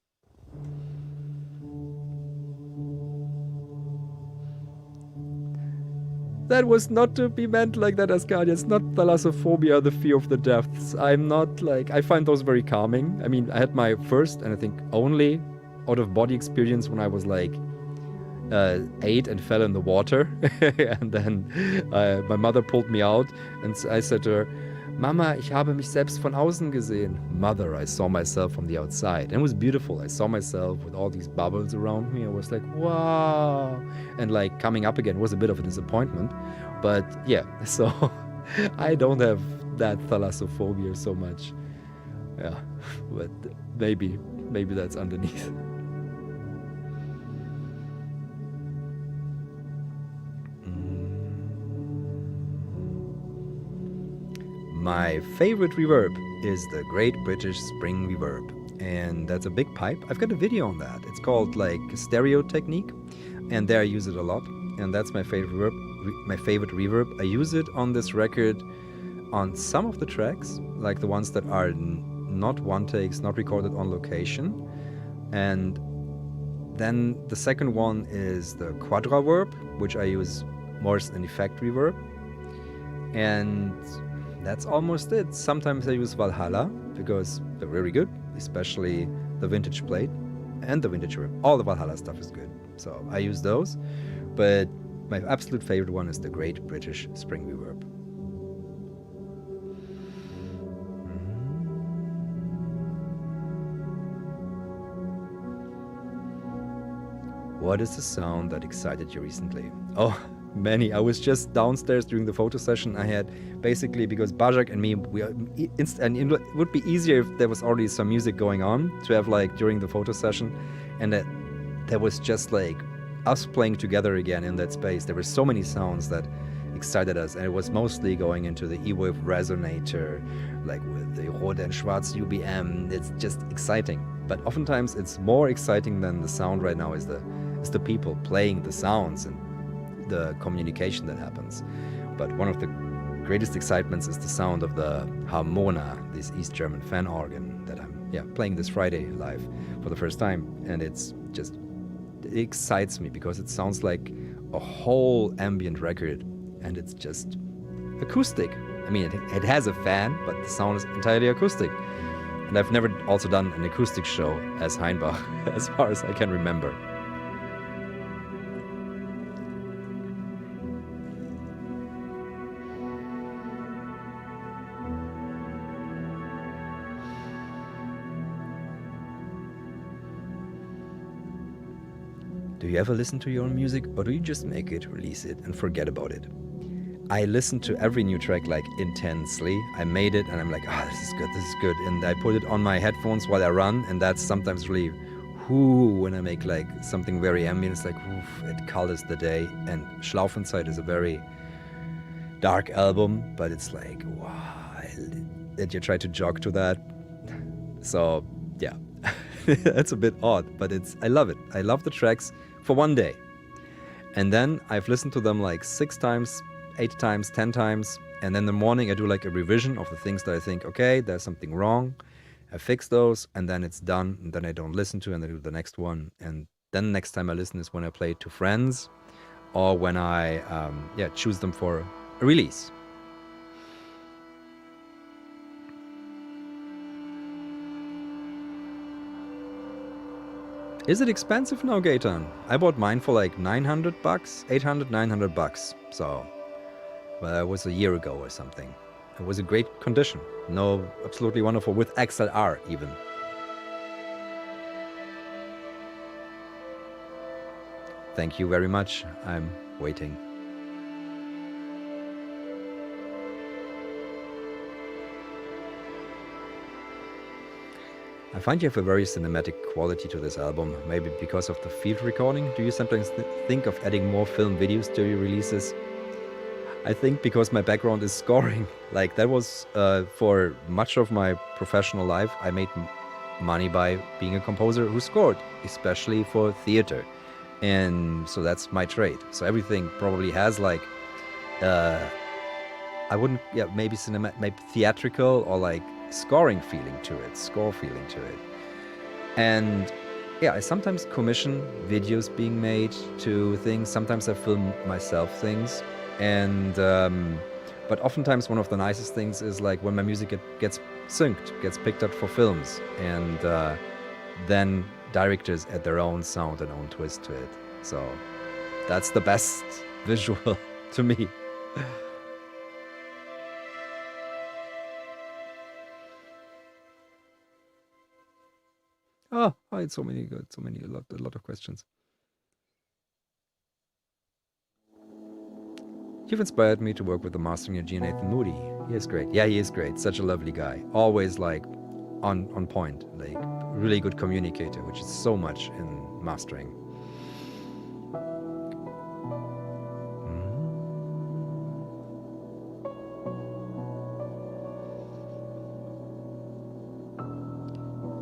Speaker 1: That was not to be meant like that, Ascadia. It's not thalassophobia, the fear of the depths. I'm not like... I find those very calming. I mean, I had my first, and I think only, out-of-body experience when I was like 8 and fell in the water. And then my mother pulled me out, and I said to her, Mama, ich habe mich selbst von außen gesehen. Mother, I saw myself from the outside. And it was beautiful. I saw myself with all these bubbles around me. I was like, wow. And like coming up again was a bit of a disappointment. But yeah, so I don't have that thalassophobia so much. Yeah, but maybe that's underneath. My favorite reverb is the Great British Spring Reverb, and that's a big pipe. I've got a video on that. It's called like Stereo Technique, and there I use it a lot, and that's my favorite reverb. I use it on this record on some of the tracks, like the ones that are not one takes, not recorded on location. And then the second one is the Quadraverb, which I use more as an effect reverb. And that's almost it. Sometimes I use Valhalla because they're very good, especially the vintage plate and the vintage rib. All the Valhalla stuff is good, so I use those. But my absolute favorite one is the Great British Spring Reverb. What is the sound that excited you recently? Oh, many. I was just downstairs during the photo session. I had basically, because Bajak and me, and it would be easier if there was already some music going on to have like during the photo session, and that there was just like us playing together again in that space. There were so many sounds that excited us, and it was mostly going into the E-Wave resonator, like with the Rot and Schwarz UBM. It's just exciting. But oftentimes it's more exciting than the sound right now is the people playing the sounds and the communication that happens. But one of the greatest excitements is the sound of the Harmona, this East German fan organ that I'm playing this Friday live for the first time. And it excites me because it sounds like a whole ambient record, and it's just acoustic. I mean, it has a fan, but the sound is entirely acoustic. And I've never also done an acoustic show as Heinbach, as far as I can remember. Do you ever listen to your own music, or do you just make it, release it, and forget about it? I listen to every new track like intensely. I made it and I'm like, this is good. And I put it on my headphones while I run, and that's sometimes really when I make like something very ambient. It's like, it colors the day. And Schlaufenzeit is a very dark album, but it's like, wow, that you try to jog to that. So yeah, that's a bit odd, but I love it. I love the tracks for one day. And then I've listened to them like 6 times, 8 times, 10 times, and then in the morning I do like a revision of the things that I think, okay, there's something wrong. I fix those, and then it's done, and then I don't listen to it, and I do the next one. And then next time I listen is when I play it to friends, or when I choose them for a release. Is it expensive now, Gaetan? I bought mine for like $900, $800, $900. So, well, it was a year ago or something. It was a great condition. No, absolutely wonderful, with XLR even. Thank you very much. I'm waiting. I find you have a very cinematic quality to this album, maybe because of the field recording. Do you sometimes think of adding more film videos to your releases? I think because my background is scoring. Like that was, for much of my professional life, I made money by being a composer who scored, especially for theater. And so that's my trade. So everything probably has like, maybe maybe theatrical or like score feeling to it. And yeah, I sometimes commission videos being made to things. Sometimes I film myself things. And but oftentimes one of the nicest things is like when my music gets synced, gets picked up for films, and then directors add their own sound and own twist to it. So that's the best visual to me. Oh, I had so many good, a lot of questions. You've inspired me to work with the mastering engineer Nathan Moody. He is great. Yeah, he is great. Such a lovely guy. Always like on point. Like really good communicator, which is so much in mastering.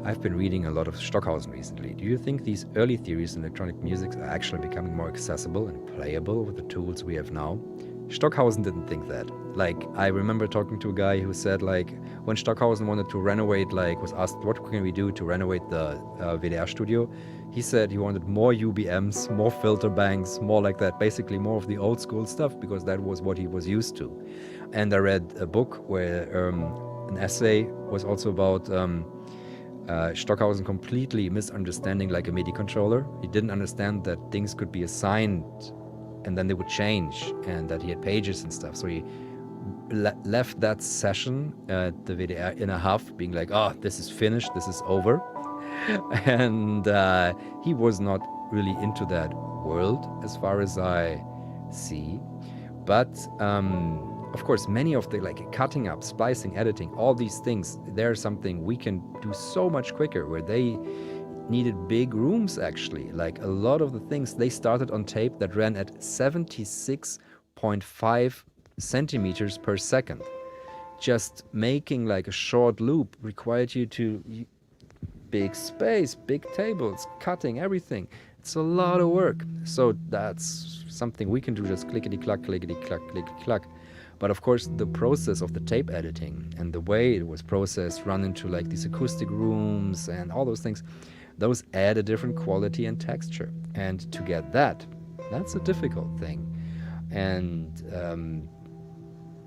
Speaker 1: I've been reading a lot of Stockhausen recently. Do you think these early theories in electronic music are actually becoming more accessible and playable with the tools we have now? Stockhausen didn't think that. Like, I remember talking to a guy who said, like, when Stockhausen wanted to renovate, like, was asked, what can we do to renovate the WDR studio? He said he wanted more UBMs, more filter banks, more like that, basically more of the old school stuff, because that was what he was used to. And I read a book where an essay was also about Stockhausen completely misunderstanding like a MIDI controller. He didn't understand that things could be assigned and then they would change, and that he had pages and stuff. So he left that session at the WDR in a huff, being like, oh, this is finished, this is over. And he was not really into that world as far as I see. But of course, many of the like cutting up, splicing, editing, all these things, they're something we can do so much quicker, where they needed big rooms actually. Like a lot of the things, they started on tape that ran at 76.5 centimeters per second. Just making like a short loop required you to big space, big tables, cutting everything. It's a lot of work. So that's something we can do, just clickety-clack, clickety-clack, clickety-clack. But of course, the process of the tape editing and the way it was processed, run into like these acoustic rooms and all those things, those add a different quality and texture. And to get that, that's a difficult thing. And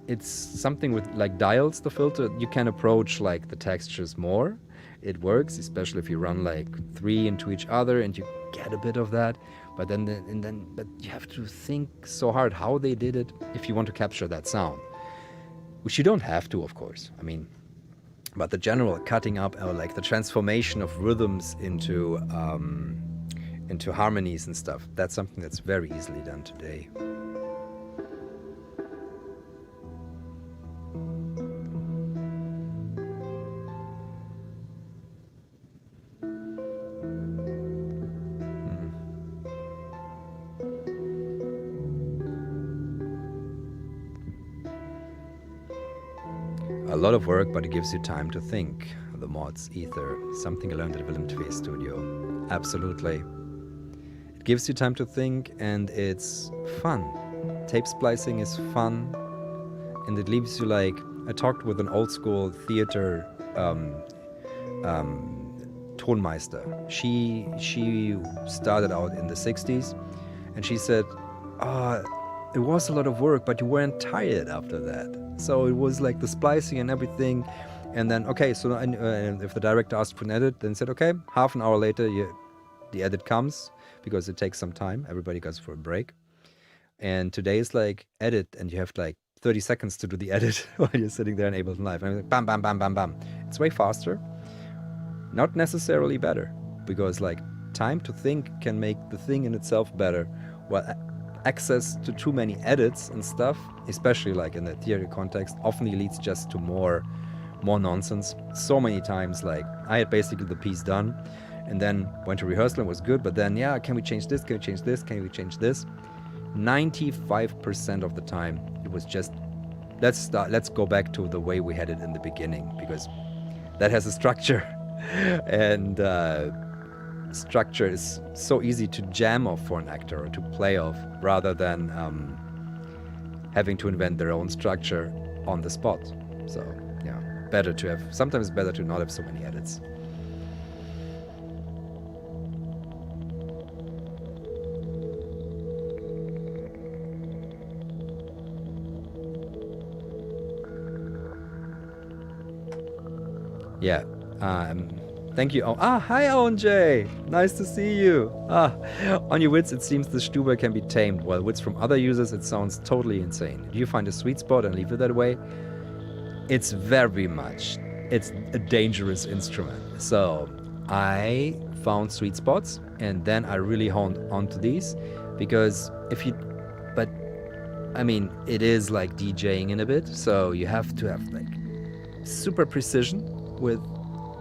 Speaker 1: it's something with like dials, the filter, you can approach like the textures more. It works, especially if you run like 3 into each other and you get a bit of that. But then you have to think so hard how they did it if you want to capture that sound, which you don't have to, of course. I mean, but the general cutting up, or like the transformation of rhythms into harmonies and stuff, that's something that's very easily done today. A lot of work, but it gives you time to think. The mods, Ether, something I learned at Willem II Studio. Absolutely. It gives you time to think, and it's fun. Tape splicing is fun, and it leaves you like... I talked with an old school theater tonmeister. She started out in the 60s, and she said, it was a lot of work, but you weren't tired after that. So it was like the splicing and everything. And then, okay, so if the director asked for an edit, then said, okay, half an hour later, the edit comes, because it takes some time. Everybody goes for a break. And today is like edit, and you have like 30 seconds to do the edit while you're sitting there in Ableton Live. And I'm like, bam, bam, bam, bam, bam. It's way faster. Not necessarily better, because like time to think can make the thing in itself better. Well, access to too many edits and stuff, especially like in the theater context, often leads just to more nonsense. So many times, like I had basically the piece done, and then went to rehearsal and was good, but then, yeah, can we change this? Can we change this? Can we change this? 95% of the time, it was just, let's go back to the way we had it in the beginning, because that has a structure. And structure is so easy to jam off for an actor or to play off, rather than having to invent their own structure on the spot. So yeah, sometimes better to not have so many edits. Yeah. Thank you. Oh, hi, Owen J. Nice to see you. On your wits, it seems the Stuber can be tamed, while wits from other users, it sounds totally insane. Do you find a sweet spot and leave it that way? It's very much. It's a dangerous instrument. So I found sweet spots, and then I really honed onto these, because if you, but I mean, it is like DJing in a bit, so you have to have like super precision with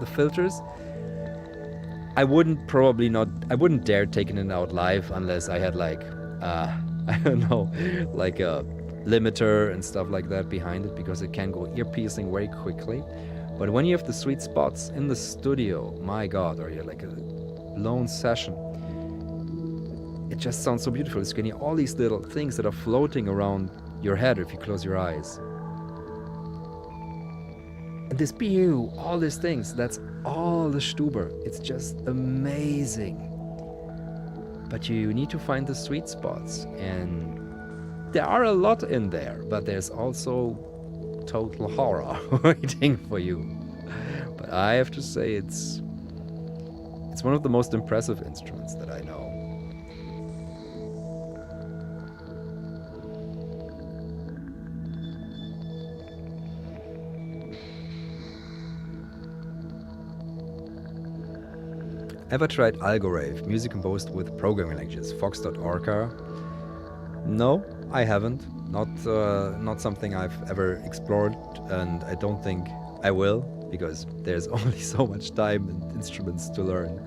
Speaker 1: the filters. I wouldn't dare taking it out live unless I had like, I don't know, like a limiter and stuff like that behind it, because it can go ear piercing very quickly. But when you have the sweet spots in the studio, my God, or you're like a lone session, it just sounds so beautiful. You can hear all these little things that are floating around your head if you close your eyes. And this pew, all these things, that's all the Stuber. It's just amazing. But you need to find the sweet spots, and there are a lot in there, but there's also total horror waiting for you. But I have to say, it's one of the most impressive instruments that I know. Ever tried Algorave, music composed with programming languages, Fox.orca? No, I haven't. Not something I've ever explored, and I don't think I will, because there's only so much time and instruments to learn.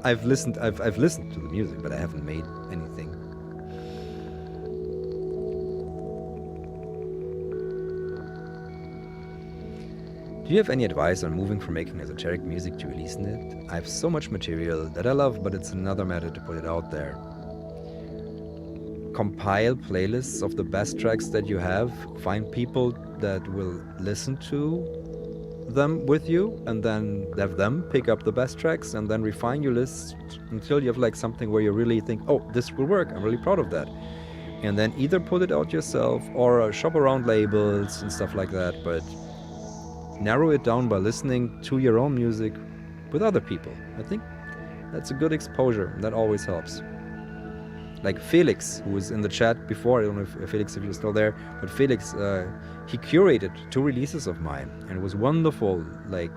Speaker 1: I've listened to the music, but I haven't made anything. Do you have any advice on moving from making esoteric music to releasing it? I have so much material that I love, but it's another matter to put it out there. Compile playlists of the best tracks that you have, find people that will listen to them with you, and then have them pick up the best tracks, and then refine your list until you have like something where you really think, oh, this will work, I'm really proud of that. And then either put it out yourself or shop around labels and stuff like that, but narrow it down by listening to your own music with other people. I think that's a good exposure. That always helps. Like Felix, who was in the chat before, I don't know if Felix, if you're still there, but Felix, he curated 2 releases of mine, and it was wonderful, like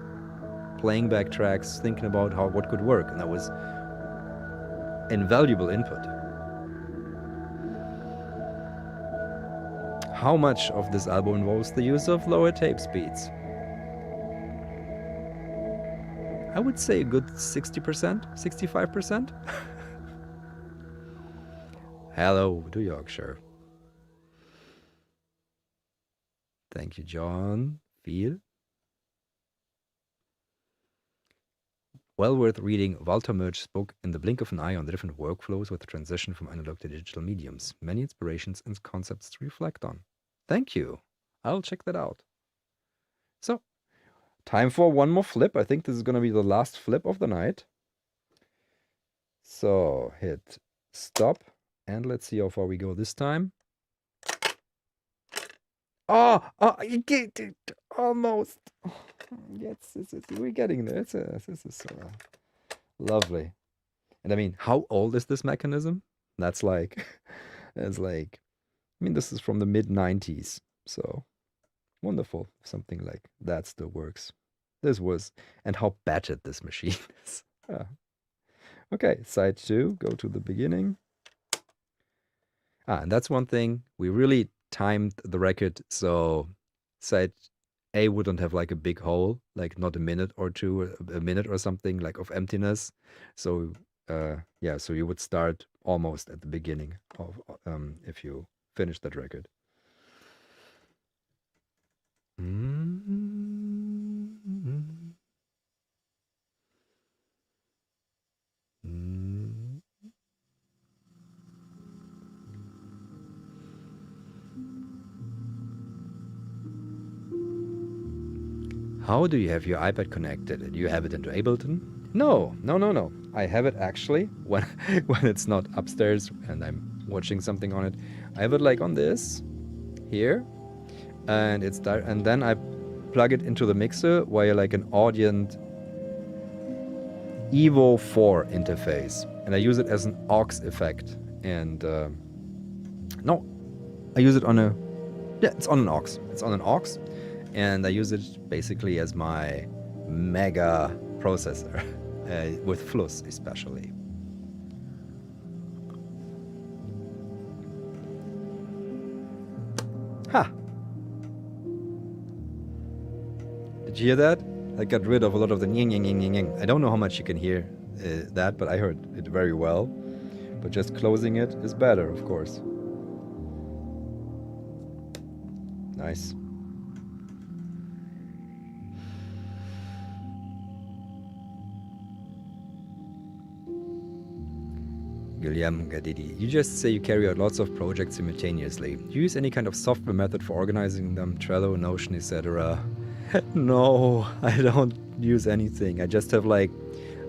Speaker 1: playing back tracks, thinking about what could work, and that was invaluable input. How much of this album involves the use of lower tape speeds? I would say a good 60%, 65%. Hello to Yorkshire. Thank you, John. Feel. Well worth reading Walter Murch's book In the Blink of an Eye on the different workflows with the transition from analog to digital mediums. Many inspirations and concepts to reflect on. Thank you. I'll check that out. So, time for one more flip. I think this is going to be the last flip of the night. So, hit stop. And let's see how far we go this time. Oh, you get it. Almost. Yes, we're getting there. This is lovely. And I mean, how old is this mechanism? That's like, I mean, this is from the mid-90s. So, wonderful. Something like that still works. And how battered this machine is. Okay, side 2, go to the beginning. And that's one thing. We really timed the record so side A wouldn't have like a big hole, like not a minute or two, a minute or something like of emptiness. So yeah, so you would start almost at the beginning of if you finish that record. How do you have your iPad connected? Do you have it into Ableton? No. I have it actually when when it's not upstairs and I'm watching something on it. I have it like on this here, and it's there, and then I plug it into the mixer via like an Audient Evo 4 interface, and I use it as an aux effect. And no, I use it on a, yeah, it's on an aux. It's on an aux, and I use it basically as my mega processor, with Fluss especially. Ha! Did you hear that? I got rid of a lot of the nying, nying, nying, nying, nying. I don't know how much you can hear that, but I heard it very well. But just closing it is better, of course. Nice. Guillaume Gadidi, you just say you carry out lots of projects simultaneously. Do you use any kind of software method for organizing them? Trello, Notion, etc.? No, I don't use anything. I just have like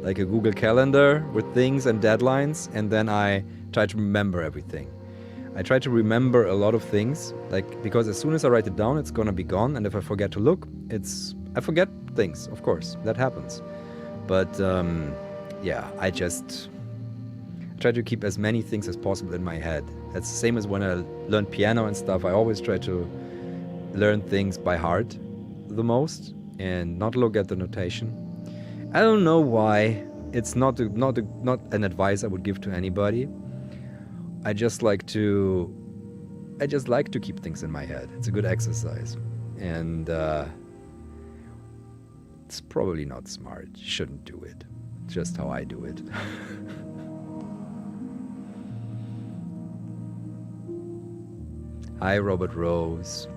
Speaker 1: a Google Calendar with things and deadlines, and then I try to remember everything. I try to remember a lot of things, like, because as soon as I write it down, it's gonna be gone, and if I forget to look, I forget things, of course, that happens. But yeah, I just try to keep as many things as possible in my head. That's the same as when I learn piano and stuff. I always try to learn things by heart the most and not look at the notation. I don't know why. It's not an advice I would give to anybody. I just like to keep things in my head. It's a good exercise, and it's probably not smart. You shouldn't do it. It's just how I do it. Hi, Robert Rose.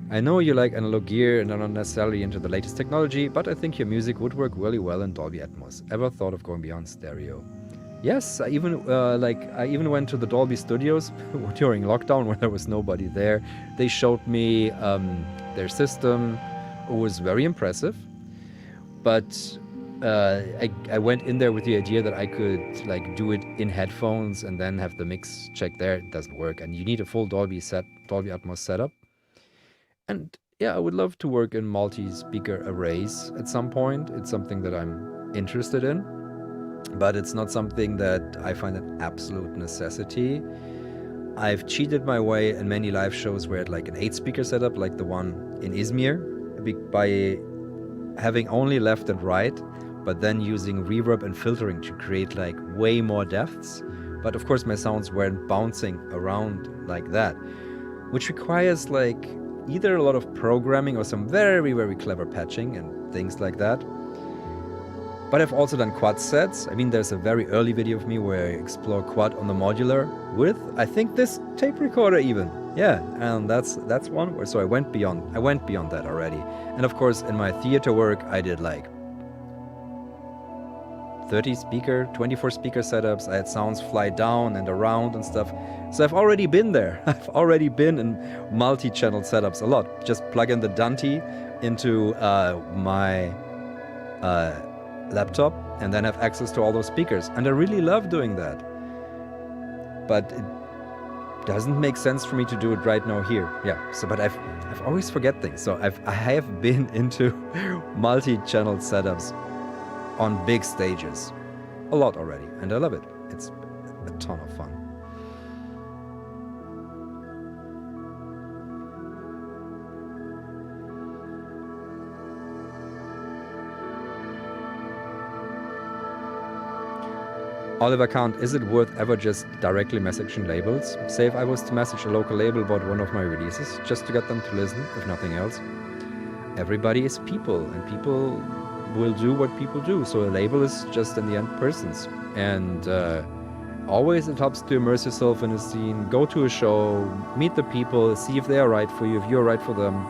Speaker 1: I know you like analog gear and are not necessarily into the latest technology, but I think your music would work really well in Dolby Atmos. Ever thought of going beyond stereo? Yes, I even went to the Dolby Studios during lockdown when there was nobody there. They showed me their system. It was very impressive, but I went in there with the idea that I could like do it in headphones and then have the mix check there. It doesn't work, and you need a full Dolby Atmos setup. And yeah, I would love to work in multi-speaker arrays at some point. It's something that I'm interested in, but it's not something that I find an absolute necessity. I've cheated my way in many live shows where I had like an 8-speaker setup, like the one in Izmir, by having only left and right, but then using reverb and filtering to create like way more depths. But of course my sounds weren't bouncing around like that, which requires like either a lot of programming or some very, very clever patching and things like that. But I've also done quad sets. I mean, there's a very early video of me where I explore quad on the modular with, I think, this tape recorder even. Yeah, and that's one where, so I went beyond that already. And of course, in my theater work, I did like 30 speaker, 24 speaker setups. I had sounds fly down and around and stuff. So I've already been there. I've already been in multi-channel setups a lot. Just plug in the Dante into my laptop and then have access to all those speakers. And I really love doing that. But it doesn't make sense for me to do it right now here. Yeah. So, but I've always forget things. So I have been into multi-channel setups on big stages a lot already, and I love it. It's a ton of fun. Oliver Kant, is it worth ever just directly messaging labels? Say if I was to message a local label about one of my releases, just to get them to listen, if nothing else. Everybody is people, and people will do what people do. So a label is just in the end persons. And always it helps to immerse yourself in a scene, go to a show, meet the people, see if they are right for you, if you're right for them,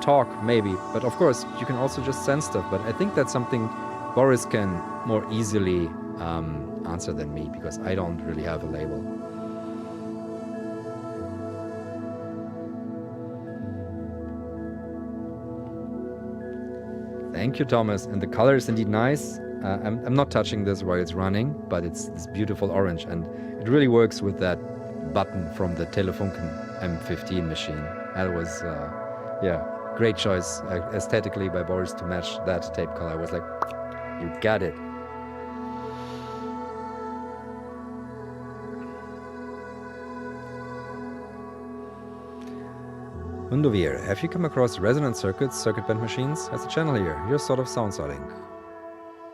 Speaker 1: talk maybe. But of course, you can also just send stuff. But I think that's something Boris can more easily answer than me, because I don't really have a label. Thank you, Thomas. And the color is indeed nice. I'm not touching this while it's running, but it's this beautiful orange, and it really works with that button from the Telefunken M15 machine. That was, yeah, great choice aesthetically by Boris to match that tape color. I was like, you got it. Undovir, have you come across resonant circuits, circuit bend machines? Has a channel here. You're sort of sound sorting,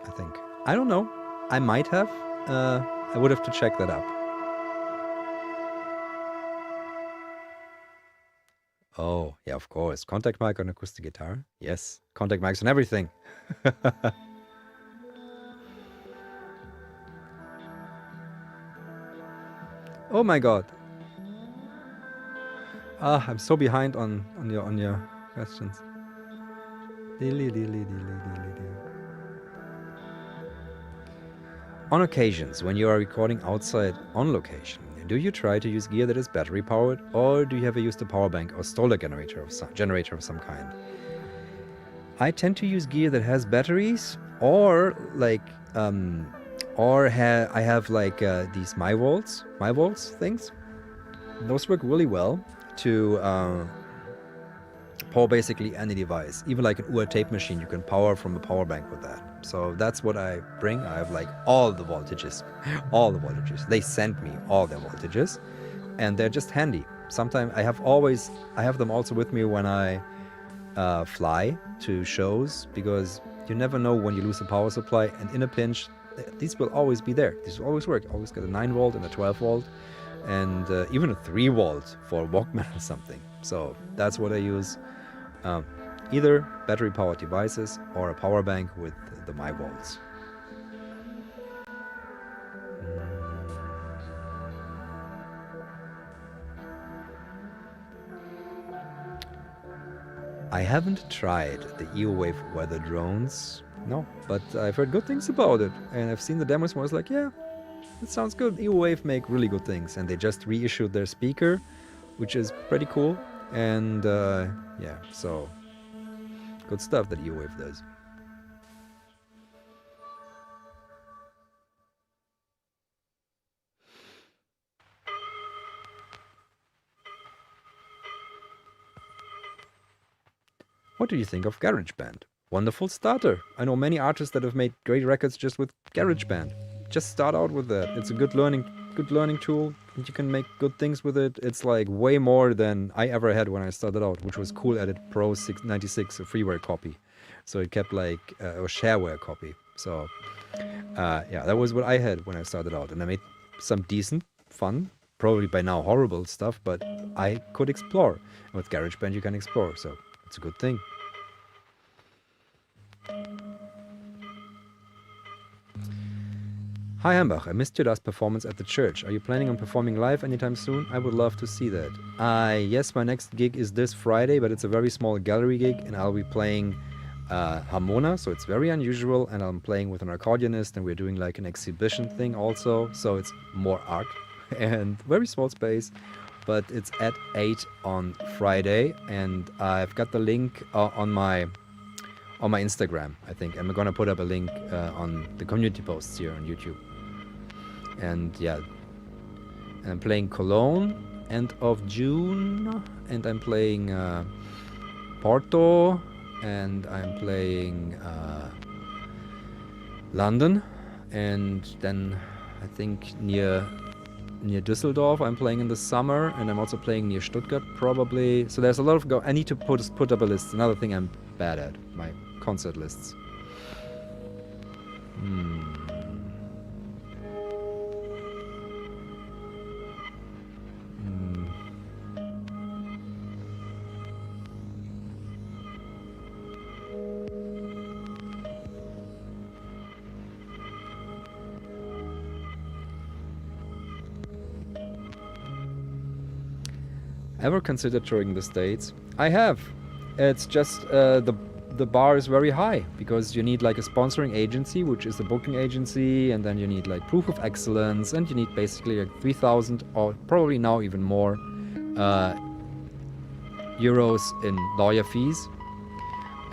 Speaker 1: I think. I don't know. I might have. I would have to check that up. Oh, yeah, of course. Contact mic on acoustic guitar? Yes. Contact mics on everything. Oh my god. Ah, I'm so behind on your questions. On occasions, when you are recording outside on location, do you try to use gear that is battery powered, or do you ever use a power bank or stoller generator of some kind? I tend to use gear that has batteries, or like, I have like these my volts things. Those work really well to power basically any device. Even like an UR tape machine, you can power from a power bank with that. So that's what I bring. I have like all the voltages. They send me all their voltages, and they're just handy. Sometimes I have them also with me when I fly to shows, because you never know when you lose a power supply, and in a pinch, these will always be there. These will always work. Always get a 9 volt and a 12 volt, and even a 3 volt for a Walkman or something. So that's what I use. Either battery powered devices or a power bank with the my volts. I haven't tried the EOWave weather drones, no, but I've heard good things about it, and I've seen the demos where I was like, yeah, it sounds good. EOWave make really good things, and they just reissued their speaker, which is pretty cool, and yeah, so good stuff that EOWave does. What do you think of GarageBand? Wonderful starter. I know many artists that have made great records just with GarageBand. Just start out with that. It's a good learning tool, and you can make good things with it. It's like way more than I ever had when I started out, which was Cool Edit Pro 96, a freeware copy. So it kept like a shareware copy. So yeah, that was what I had when I started out, and I made some decent, fun, probably by now horrible stuff, but I could explore. And with GarageBand you can explore, so it's a good thing. Hi Hambach, I missed your last performance at the church. Are you planning on performing live anytime soon? I would love to see that. Yes, my next gig is this Friday, but it's a very small gallery gig, and I'll be playing Harmona, so it's very unusual, and I'm playing with an accordionist, and we're doing like an exhibition thing also, so it's more art and very small space, but it's at 8 on Friday, and I've got the link on my Instagram, I think. I'm gonna put up a link on the community posts here on YouTube. And yeah, I'm playing Cologne end of June, and I'm playing Porto, and I'm playing London, and then I think near Düsseldorf I'm playing in the summer, and I'm also playing near Stuttgart probably. So there's a lot of I need to put up a list. Another thing I'm bad at, my concert lists. Ever considered touring the States? I have. It's just the bar is very high, because you need like a sponsoring agency, which is a booking agency, and then you need like proof of excellence, and you need basically like 3,000 or probably now even more euros in lawyer fees,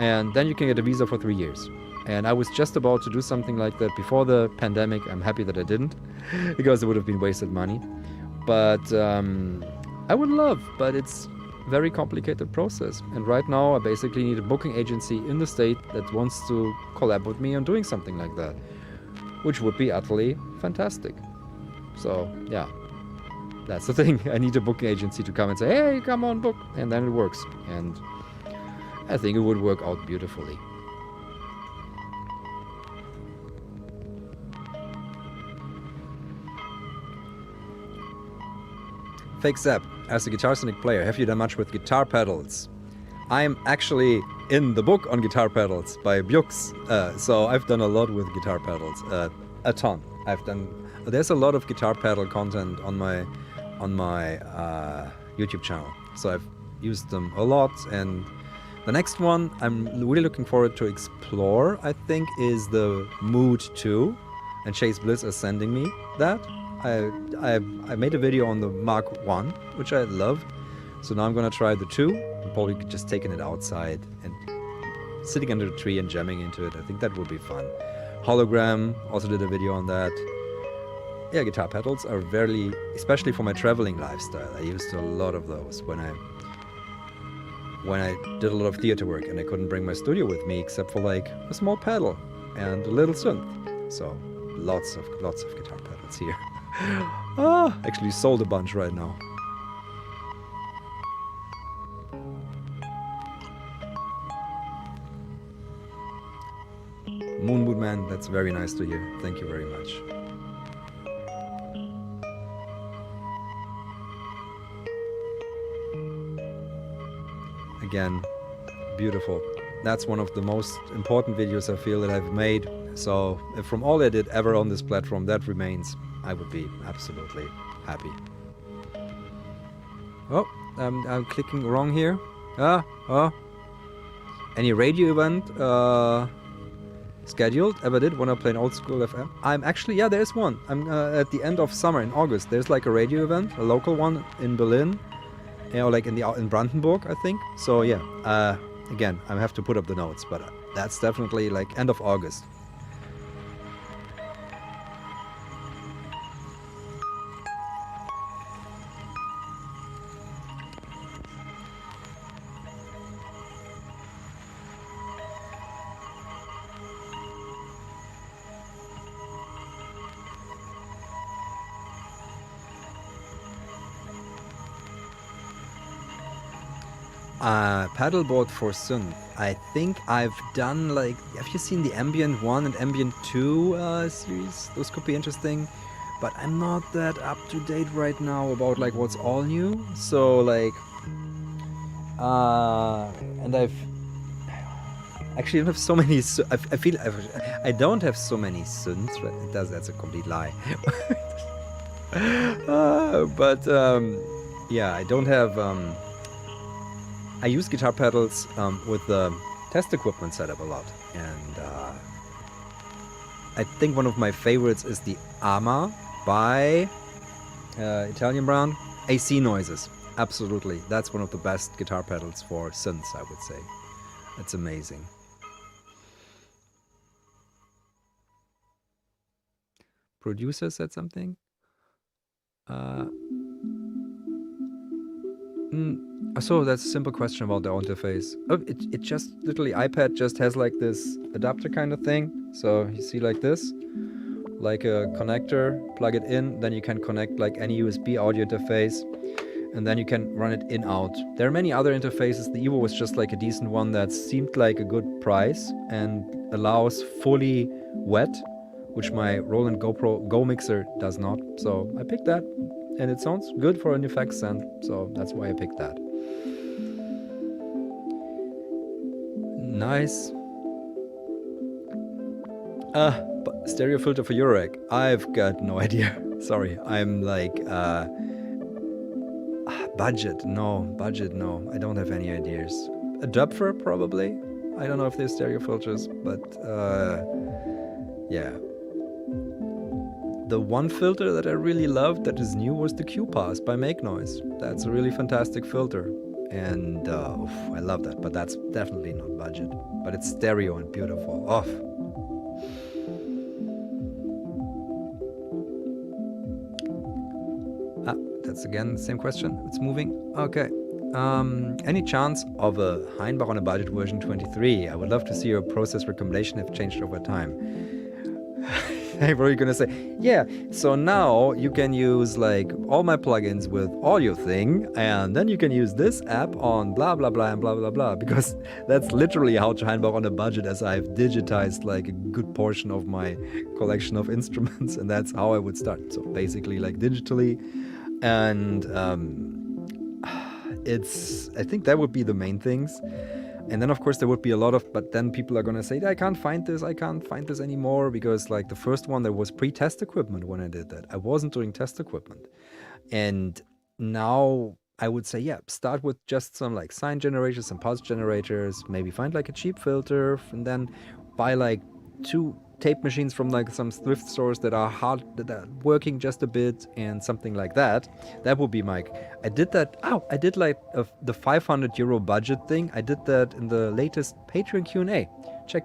Speaker 1: and then you can get a visa for 3 years. And I was just about to do something like that before the pandemic. I'm happy that I didn't, because it would have been wasted money. But I would love, but it's very complicated process. And right now I basically need a booking agency in the state that wants to collab with me on doing something like that, which would be utterly fantastic. So yeah, that's the thing. I need a booking agency to come and say, hey, come on, book, and then it works. And I think it would work out beautifully. Fake Zap, as a Guitar Sonic player, have you done much with guitar pedals? I'm actually in the book on guitar pedals by Bjux, so I've done a lot with guitar pedals, a ton. There's a lot of guitar pedal content on my YouTube channel, so I've used them a lot. And the next one I'm really looking forward to explore, I think, is the Mood 2, and Chase Bliss is sending me that. I made a video on the Mark 1, which I loved, so now I'm gonna try the 2. I'm probably just taking it outside and sitting under the tree and jamming into it. I think that would be fun. Hologram also did a video on that. Yeah, guitar pedals are very, especially for my traveling lifestyle. I used a lot of those when I did a lot of theater work and I couldn't bring my studio with me except for like a small pedal and a little synth. So lots of guitar pedals here. Actually sold a bunch right now. Moon Man, that's very nice to hear. Thank you very much. Again, beautiful. That's one of the most important videos I feel that I've made. So if from all I did ever on this platform that remains, I would be absolutely happy. Oh, I'm clicking wrong here. Any radio event scheduled? Ever did? Wanna play an old school FM? I'm actually, yeah, there's one. I'm at the end of summer in August. There's like a radio event, a local one in Berlin. You know, like in Brandenburg, I think. So yeah, again, I have to put up the notes, but that's definitely like end of August. Paddleboard for synth. I think I've done like, have you seen the Ambient 1 and Ambient 2 series? Those could be interesting, but I'm not that up to date right now about like what's all new. So like, and I've actually don't have so many. I feel I don't have so many synths. Right? That's a complete lie. But yeah, I don't have. I use guitar pedals with the test equipment setup a lot, and I think one of my favorites is the Ama by Italian brand. AC Noises, absolutely. That's one of the best guitar pedals for synths, I would say. It's amazing. Producer said something? So that's a simple question about the interface. Oh, it just literally, iPad just has like this adapter kind of thing. So you see like this, like a connector, plug it in, then you can connect like any USB audio interface, and then you can run it in out. There are many other interfaces. The Evo was just like a decent one that seemed like a good price and allows fully wet, which my Roland GoPro Go mixer does not. So I picked that, and it sounds good for an effects send. So that's why I picked that. Nice. But stereo filter for Eurorack. I've got no idea. Sorry, I'm like budget. No. I don't have any ideas. A Dubfer probably. I don't know if there's stereo filters, but yeah. The one filter that I really loved that is new was the Q-Pass by Make Noise. That's a really fantastic filter. And I love that, but that's definitely not budget. But it's stereo and beautiful. that's again the same question. It's moving. Okay. Any chance of a Heinbach on a budget version 23? I would love to see your process recommendation have changed over time. Hey, what are you gonna say? Yeah, so now you can use like all my plugins with audio thing, and then you can use this app on blah blah blah and blah blah blah, because that's literally how to Heinbach on a budget, as I've digitized like a good portion of my collection of instruments, and that's how I would start. So basically like digitally, and I think that would be the main things. And then of course there would be a lot of, but then people are gonna say, I can't find this anymore, because like the first one, there was pre-test equipment when I did that. I wasn't doing test equipment. And now I would say, yeah, start with just some like sine generators, some pulse generators, maybe find like a cheap filter, and then buy like 2 tape machines from like some thrift stores that are working just a bit, and something like that. That would be my, I did that, I did like the 500 euro budget thing. I did that in the latest Patreon Q&A. Check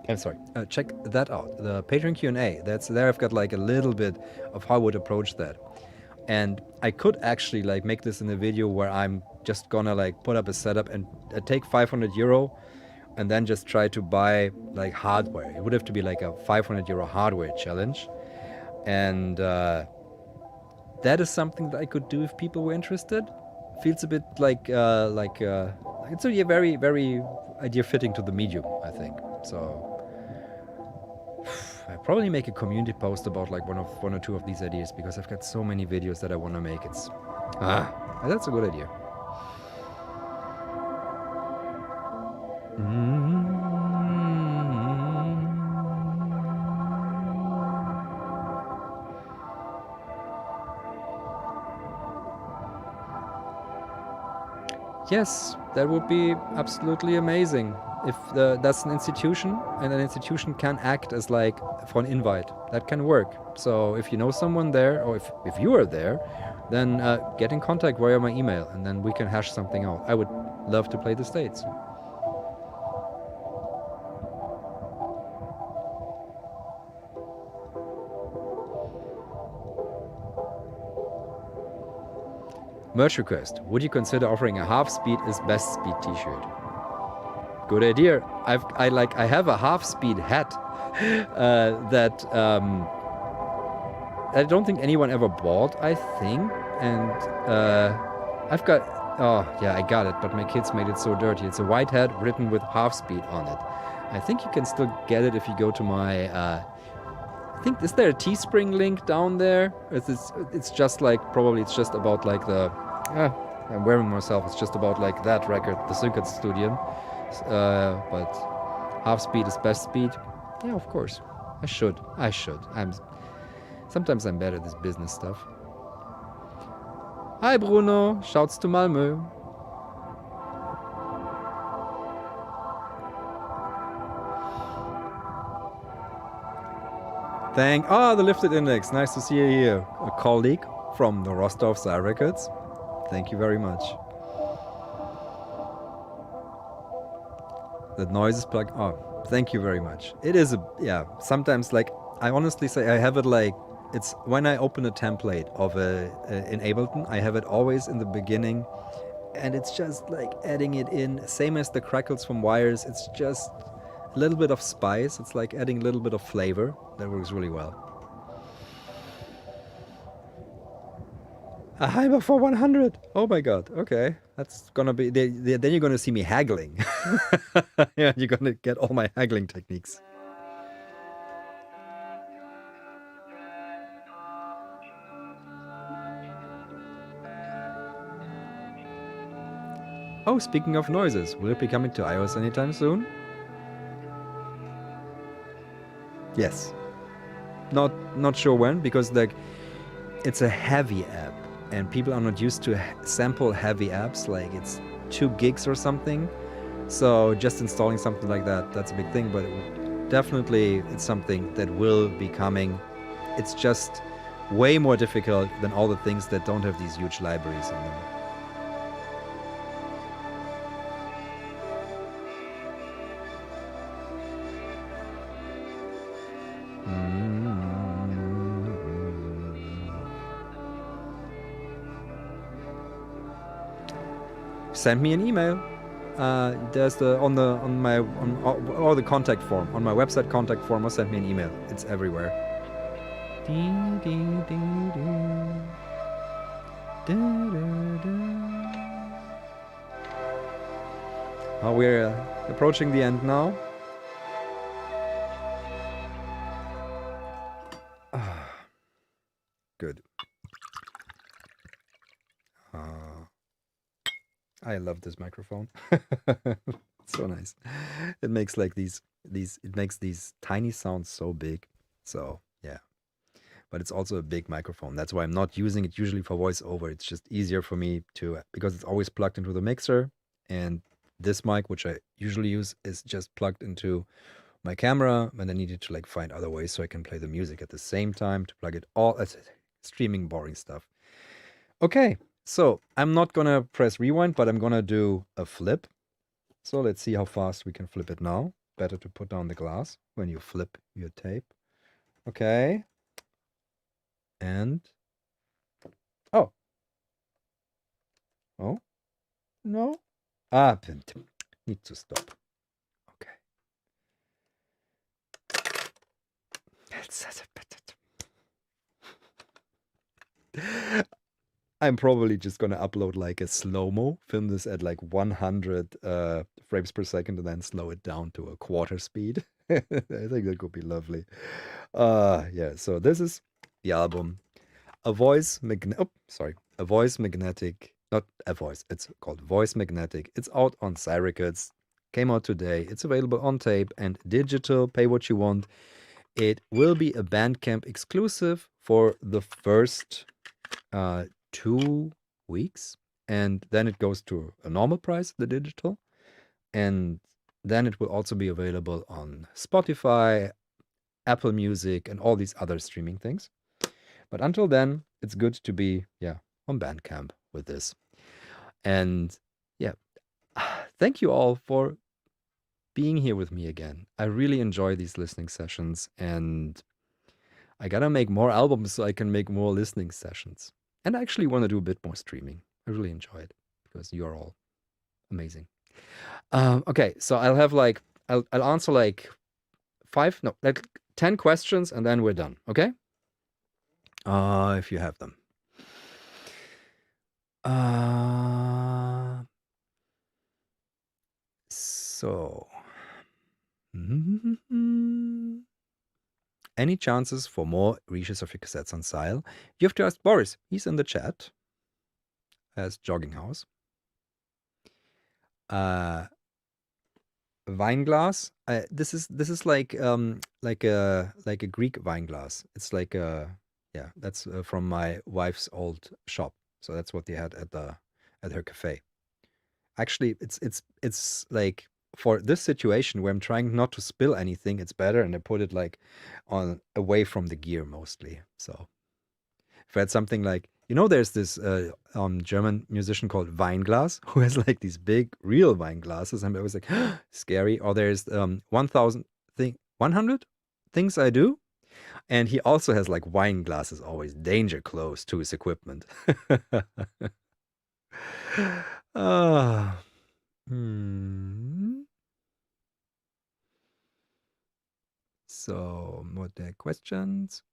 Speaker 1: that out, the Patreon Q&A. That's there. I've got like a little bit of how I would approach that. And I could actually like make this in a video where I'm just gonna like put up a setup and take 500 euro and then just try to buy like hardware. It would have to be like a 500 euro hardware challenge. And that is something that I could do if people were interested. Feels a bit like it's a very, very idea fitting to the medium, I think. So I probably make a community post about like one or two of these ideas, because I've got so many videos that I want to make. It's that's a good idea. Yes, that would be absolutely amazing. If that's an institution, and an institution can act as like for an invite, that can work. So if you know someone there, or if you are there, then get in contact via my email, and then we can hash something out. I would love to play the States. Merch request. Would you consider offering a half speed is best speed t-shirt? Good idea. I have a half speed hat that I don't think anyone ever bought, I think. And I've got, oh yeah, I got it, but my kids made it so dirty. It's a white hat written with half speed on it. I think you can still get it if you go to my, I think, is there a Teespring link down there? It's just like, probably it's just about like the, I'm wearing myself, it's just about like that record, the Circuit Studio. But half speed is best speed. Yeah, of course. I should. Sometimes I'm bad at this business stuff. Hi Bruno, shouts to Malmö. The lifted index. Nice to see you here. A colleague from the Rostov Seil Records. Thank you very much. The noise is plugged. Oh, thank you very much. It is sometimes like, I honestly say I have it like, it's when I open a template of in Ableton, I have it always in the beginning, and it's just like adding it in, same as the crackles from wires. It's just a little bit of spice. It's like adding a little bit of flavor. That works really well. A Heinbach for 100. Oh my god. Okay, that's gonna be. Then you're gonna see me haggling. Yeah, you're gonna get all my haggling techniques. Oh, speaking of noises, will it be coming to iOS anytime soon? Yes. Not sure when, because like it's a heavy app, and people are not used to sample heavy apps. Like it's 2 gigs or something. So just installing something like that, that's a big thing. But definitely it's something that will be coming. It's just way more difficult than all the things that don't have these huge libraries in them. send me an email. There's the on or the contact form on my website contact form, or send me an email. It's everywhere. Oh, we're approaching the end now. Good. I love this microphone. It's so nice. It makes like these it makes these tiny sounds so big. So yeah. But it's also a big microphone. That's why I'm not using it usually for voiceover. It's just easier for me to, because it's always plugged into the mixer. And this mic, which I usually use, is just plugged into my camera. And I needed to like find other ways so I can play the music at the same time to plug it all. That's streaming boring stuff. Okay, so I'm not gonna press rewind, but I'm gonna do a flip. So let's see how fast we can flip it now. Better to put down the glass when you flip your tape. Okay. And oh no, need to stop. Okay, I'm probably just gonna upload like a slow-mo, film this at like 100 frames per second, and then slow it down to a quarter speed. I think that could be lovely. Yeah, so this is the album. A Voice Magnetic, not a voice, it's called Voice Magnetic. It's out on Seil Records, came out today. It's available on tape and digital, pay what you want. It will be a Bandcamp exclusive for the first 2 weeks, and then it goes to a normal price, the digital, and then it will also be available on Spotify, Apple Music, and all these other streaming things. But until then, it's good to be, on Bandcamp with this. And yeah, thank you all for being here with me again. I really enjoy these listening sessions, and I gotta make more albums so I can make more listening sessions. And I actually want to do a bit more streaming. I really enjoy it because you're all amazing. Okay, so I'll have like, I'll answer like 10 questions, and then we're done, okay? If you have them. So, any chances for more reissues of your cassettes on Seil? You have to ask Boris. He's in the chat as Jogging House. Weinglass. This is like a Greek weinglass. It's like that's from my wife's old shop. So that's what they had at her cafe. Actually, it's like for this situation where I'm trying not to spill anything, it's better, and I put it like on away from the gear mostly. So if I had something like, there's this German musician called Weinglass who has like these big real wine glasses, and I was like, scary. Or there's 100 things I do, and he also has like wine glasses, always danger close to his equipment. So, what are questions?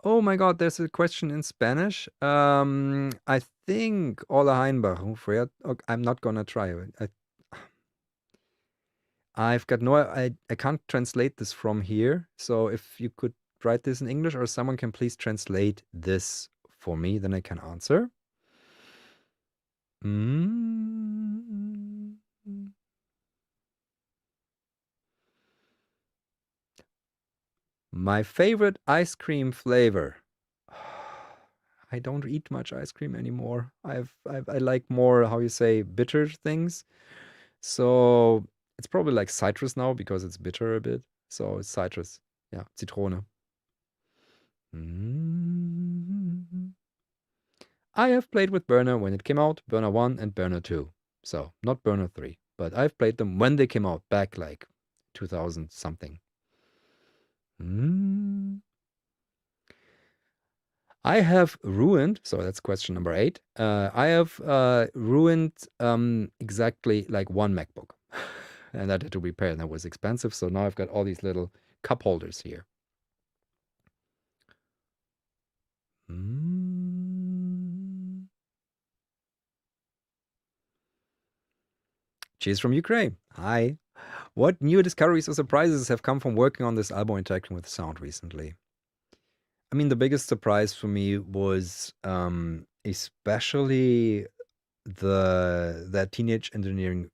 Speaker 1: Oh my God, there's a question in Spanish. I think Ola Heinbach. I'm not gonna try it. I've got I can't translate this from here. So if you could write this in English, or someone can please translate this for me, then I can answer. My favorite ice cream flavor. I don't eat much ice cream anymore. I like more, how you say, bitter things. So it's probably like citrus now because it's bitter a bit. So it's citrus. Yeah, Zitrone. I have played with Burner when it came out, Burner 1 and Burner 2. So not Burner 3, but I've played them when they came out back like 2000 something. I have ruined, so that's question number 8. I have ruined exactly like one MacBook. And that had to repair, and that was expensive. So now I've got all these little cup holders here. Mm. Cheers from Ukraine. Hi. What new discoveries or surprises have come from working on this album interacting with sound recently? I mean, the biggest surprise for me was especially that Teenage Engineering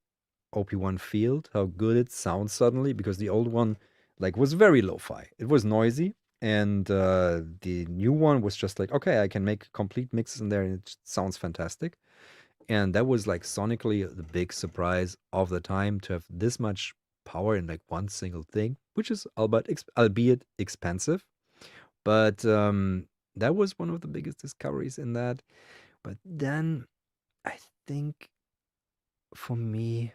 Speaker 1: OP1 field, how good it sounds suddenly, because the old one like was very lo-fi. It was noisy, and the new one was just like, okay, I can make complete mixes in there, and it just sounds fantastic. And that was like sonically the big surprise of the time to have this much power in like one single thing, which is albeit expensive. But that was one of the biggest discoveries in that. But then I think for me,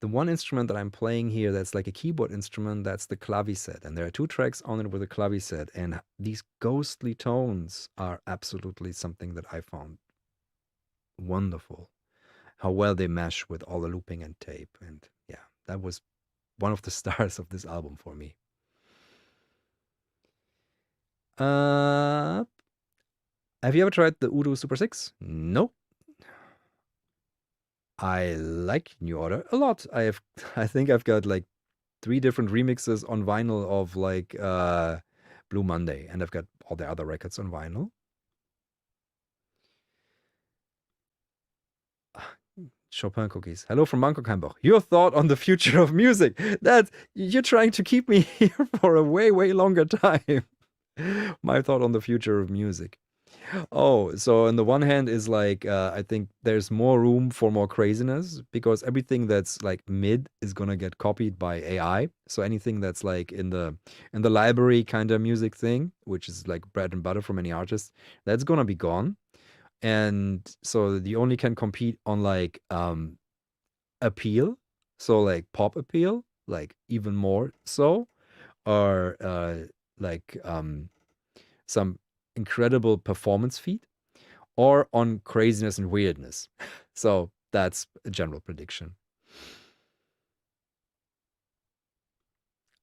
Speaker 1: the one instrument that I'm playing here that's like a keyboard instrument, that's the claviset. And there are 2 tracks on it with a claviset. And these ghostly tones are absolutely something that I found wonderful. How well they mesh with all the looping and tape. And yeah, that was one of the stars of this album for me. Uh, have you ever tried the Udo Super 6? No. I like New Order a lot. I think I've got like 3 different remixes on vinyl of like Blue Monday, and I've got all the other records on vinyl. Chopin cookies. Hello from Bangkok, Hamburg. Your thought on the future of music. That you're trying to keep me here for a way, way longer time. My thought on the future of music. Oh, so on the one hand is like I think there's more room for more craziness because everything that's like mid is gonna get copied by AI. So anything that's like in the library kind of music thing, which is like bread and butter for many artists, that's gonna be gone. And so you only can compete on like appeal, so like pop appeal, like even more so, or like some incredible performance feat or on craziness and weirdness. So that's a general prediction.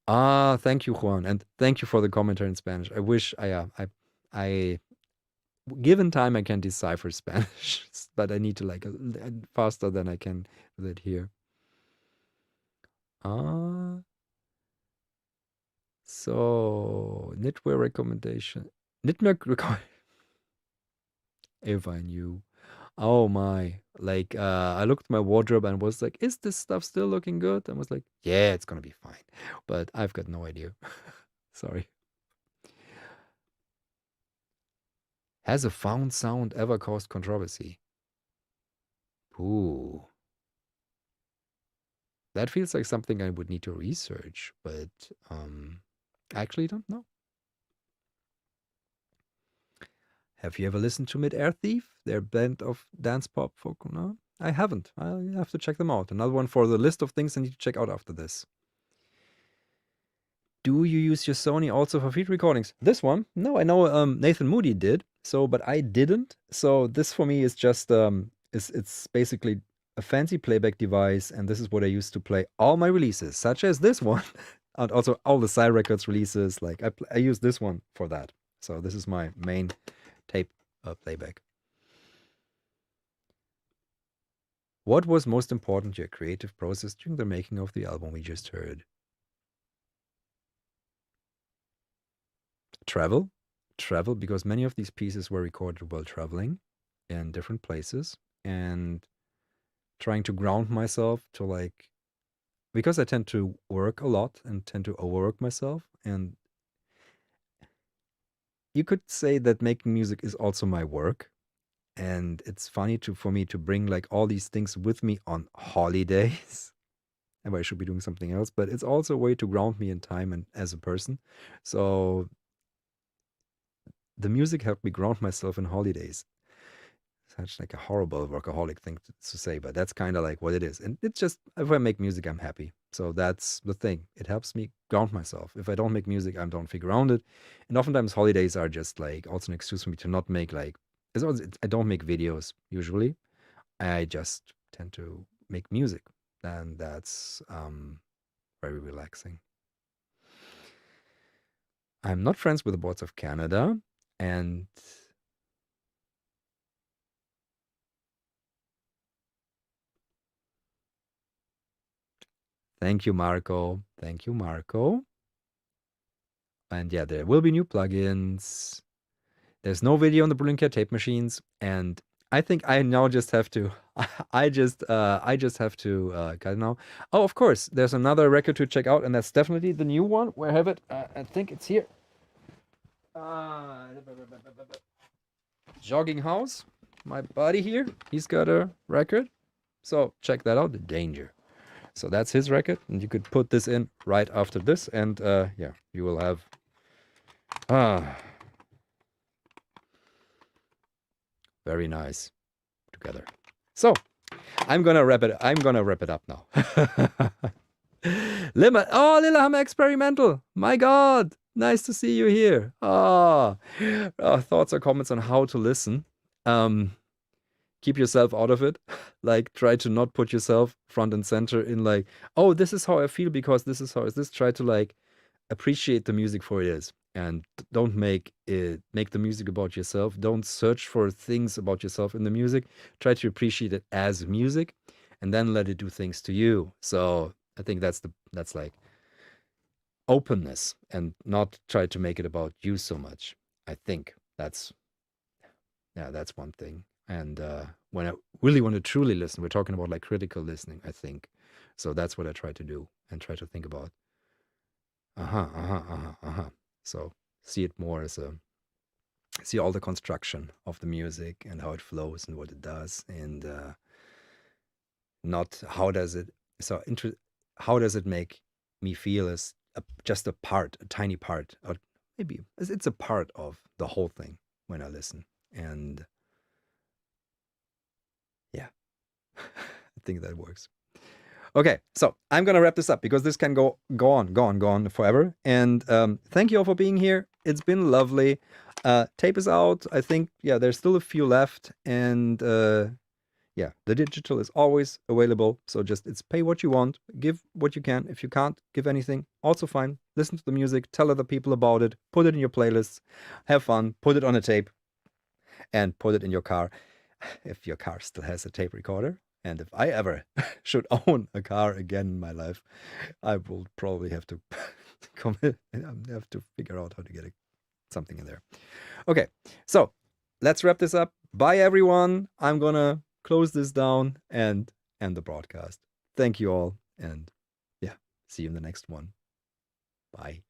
Speaker 1: Ah, thank you, Juan, and thank you for the commentary in Spanish. I wish I given time I can decipher Spanish, but I need to like faster than I can with it here. Ah, so knitwear recommendation. Knitwear recommendation. If I knew. Oh my. Like I looked at my wardrobe and was like, is this stuff still looking good? And was like, yeah, it's gonna be fine. But I've got no idea. Sorry. Has a found sound ever caused controversy? Ooh. That feels like something I would need to research, but I actually don't know. Have you ever listened to Mid-Air Thief? Their band of dance pop folk? No, I haven't. I'll have to check them out. Another one for the list of things I need to check out after this. Do you use your Sony also for field recordings? This one? No, I know Nathan Moody did. So, but I didn't. So this for me is just it's basically a fancy playback device, and this is what I use to play all my releases, such as this one, and also all the Seil Records releases. Like I use this one for that. So this is my main tape playback. What was most important to your creative process during the making of the album we just heard? Travel. Travel, because many of these pieces were recorded while traveling in different places and trying to ground myself to like, because I tend to work a lot and tend to overwork myself. And you could say that making music is also my work. And it's funny for me to bring like all these things with me on holidays. And I should be doing something else, but it's also a way to ground me in time and as a person. So the music helped me ground myself in holidays. such like a horrible workaholic thing to say, but that's kind of like what it is. And it's just, if I make music, I'm happy. So that's the thing. It helps me ground myself. If I don't make music, I don't feel grounded. And oftentimes holidays are just like also an excuse for me to not make like, I don't make videos usually. I just tend to make music. And that's very relaxing. I'm not friends with the boards of Canada. And thank you, Marco. Thank you, Marco. And yeah, there will be new plugins. There's no video on the Brilliant Cat tape machines, and I think I now just have to. I just have to cut it now. Oh, of course, there's another record to check out, and that's definitely the new one. Where I have it? I think it's here. Jogging House, my buddy here. He's got a record, so check that out. The Danger. So that's his record, and you could put this in right after this, and yeah, you will have very nice together. So I'm gonna wrap it. I'm gonna wrap it up now. Lillehammer Experimental. My God, nice to see you here. Thoughts or comments on how to listen. Keep yourself out of it. Like, try to not put yourself front and center in like, oh, this is how I feel because this is how is this. Try to like appreciate the music for it is, and don't make the music about yourself. Don't search for things about yourself in the music. Try to appreciate it as music, and then let it do things to you. So I think that's like openness, and not try to make it about you so much. I think that's one thing. And when I really want to truly listen, we're talking about like critical listening, I think. So that's what I try to do, and try to think about. So see it more as see all the construction of the music and how it flows and what it does, and not how does it. So how does it make me feel as just a tiny part, or maybe it's a part of the whole thing when I listen. And yeah, I think that works. Okay, so I'm gonna wrap this up because this can go on forever. And thank you all for being here. It's been lovely. Tape is out. I think there's still a few left, and yeah, the digital is always available. So just it's pay what you want, give what you can. If you can't give anything, also fine. Listen to the music, tell other people about it, put it in your playlists, have fun, put it on a tape, and put it in your car if your car still has a tape recorder. And if I ever should own a car again in my life, I will probably have to have to figure out how to get something in there. Okay, so let's wrap this up. Bye, everyone. I'm gonna close this down and end the broadcast. Thank you all, and yeah, see you in the next one. Bye.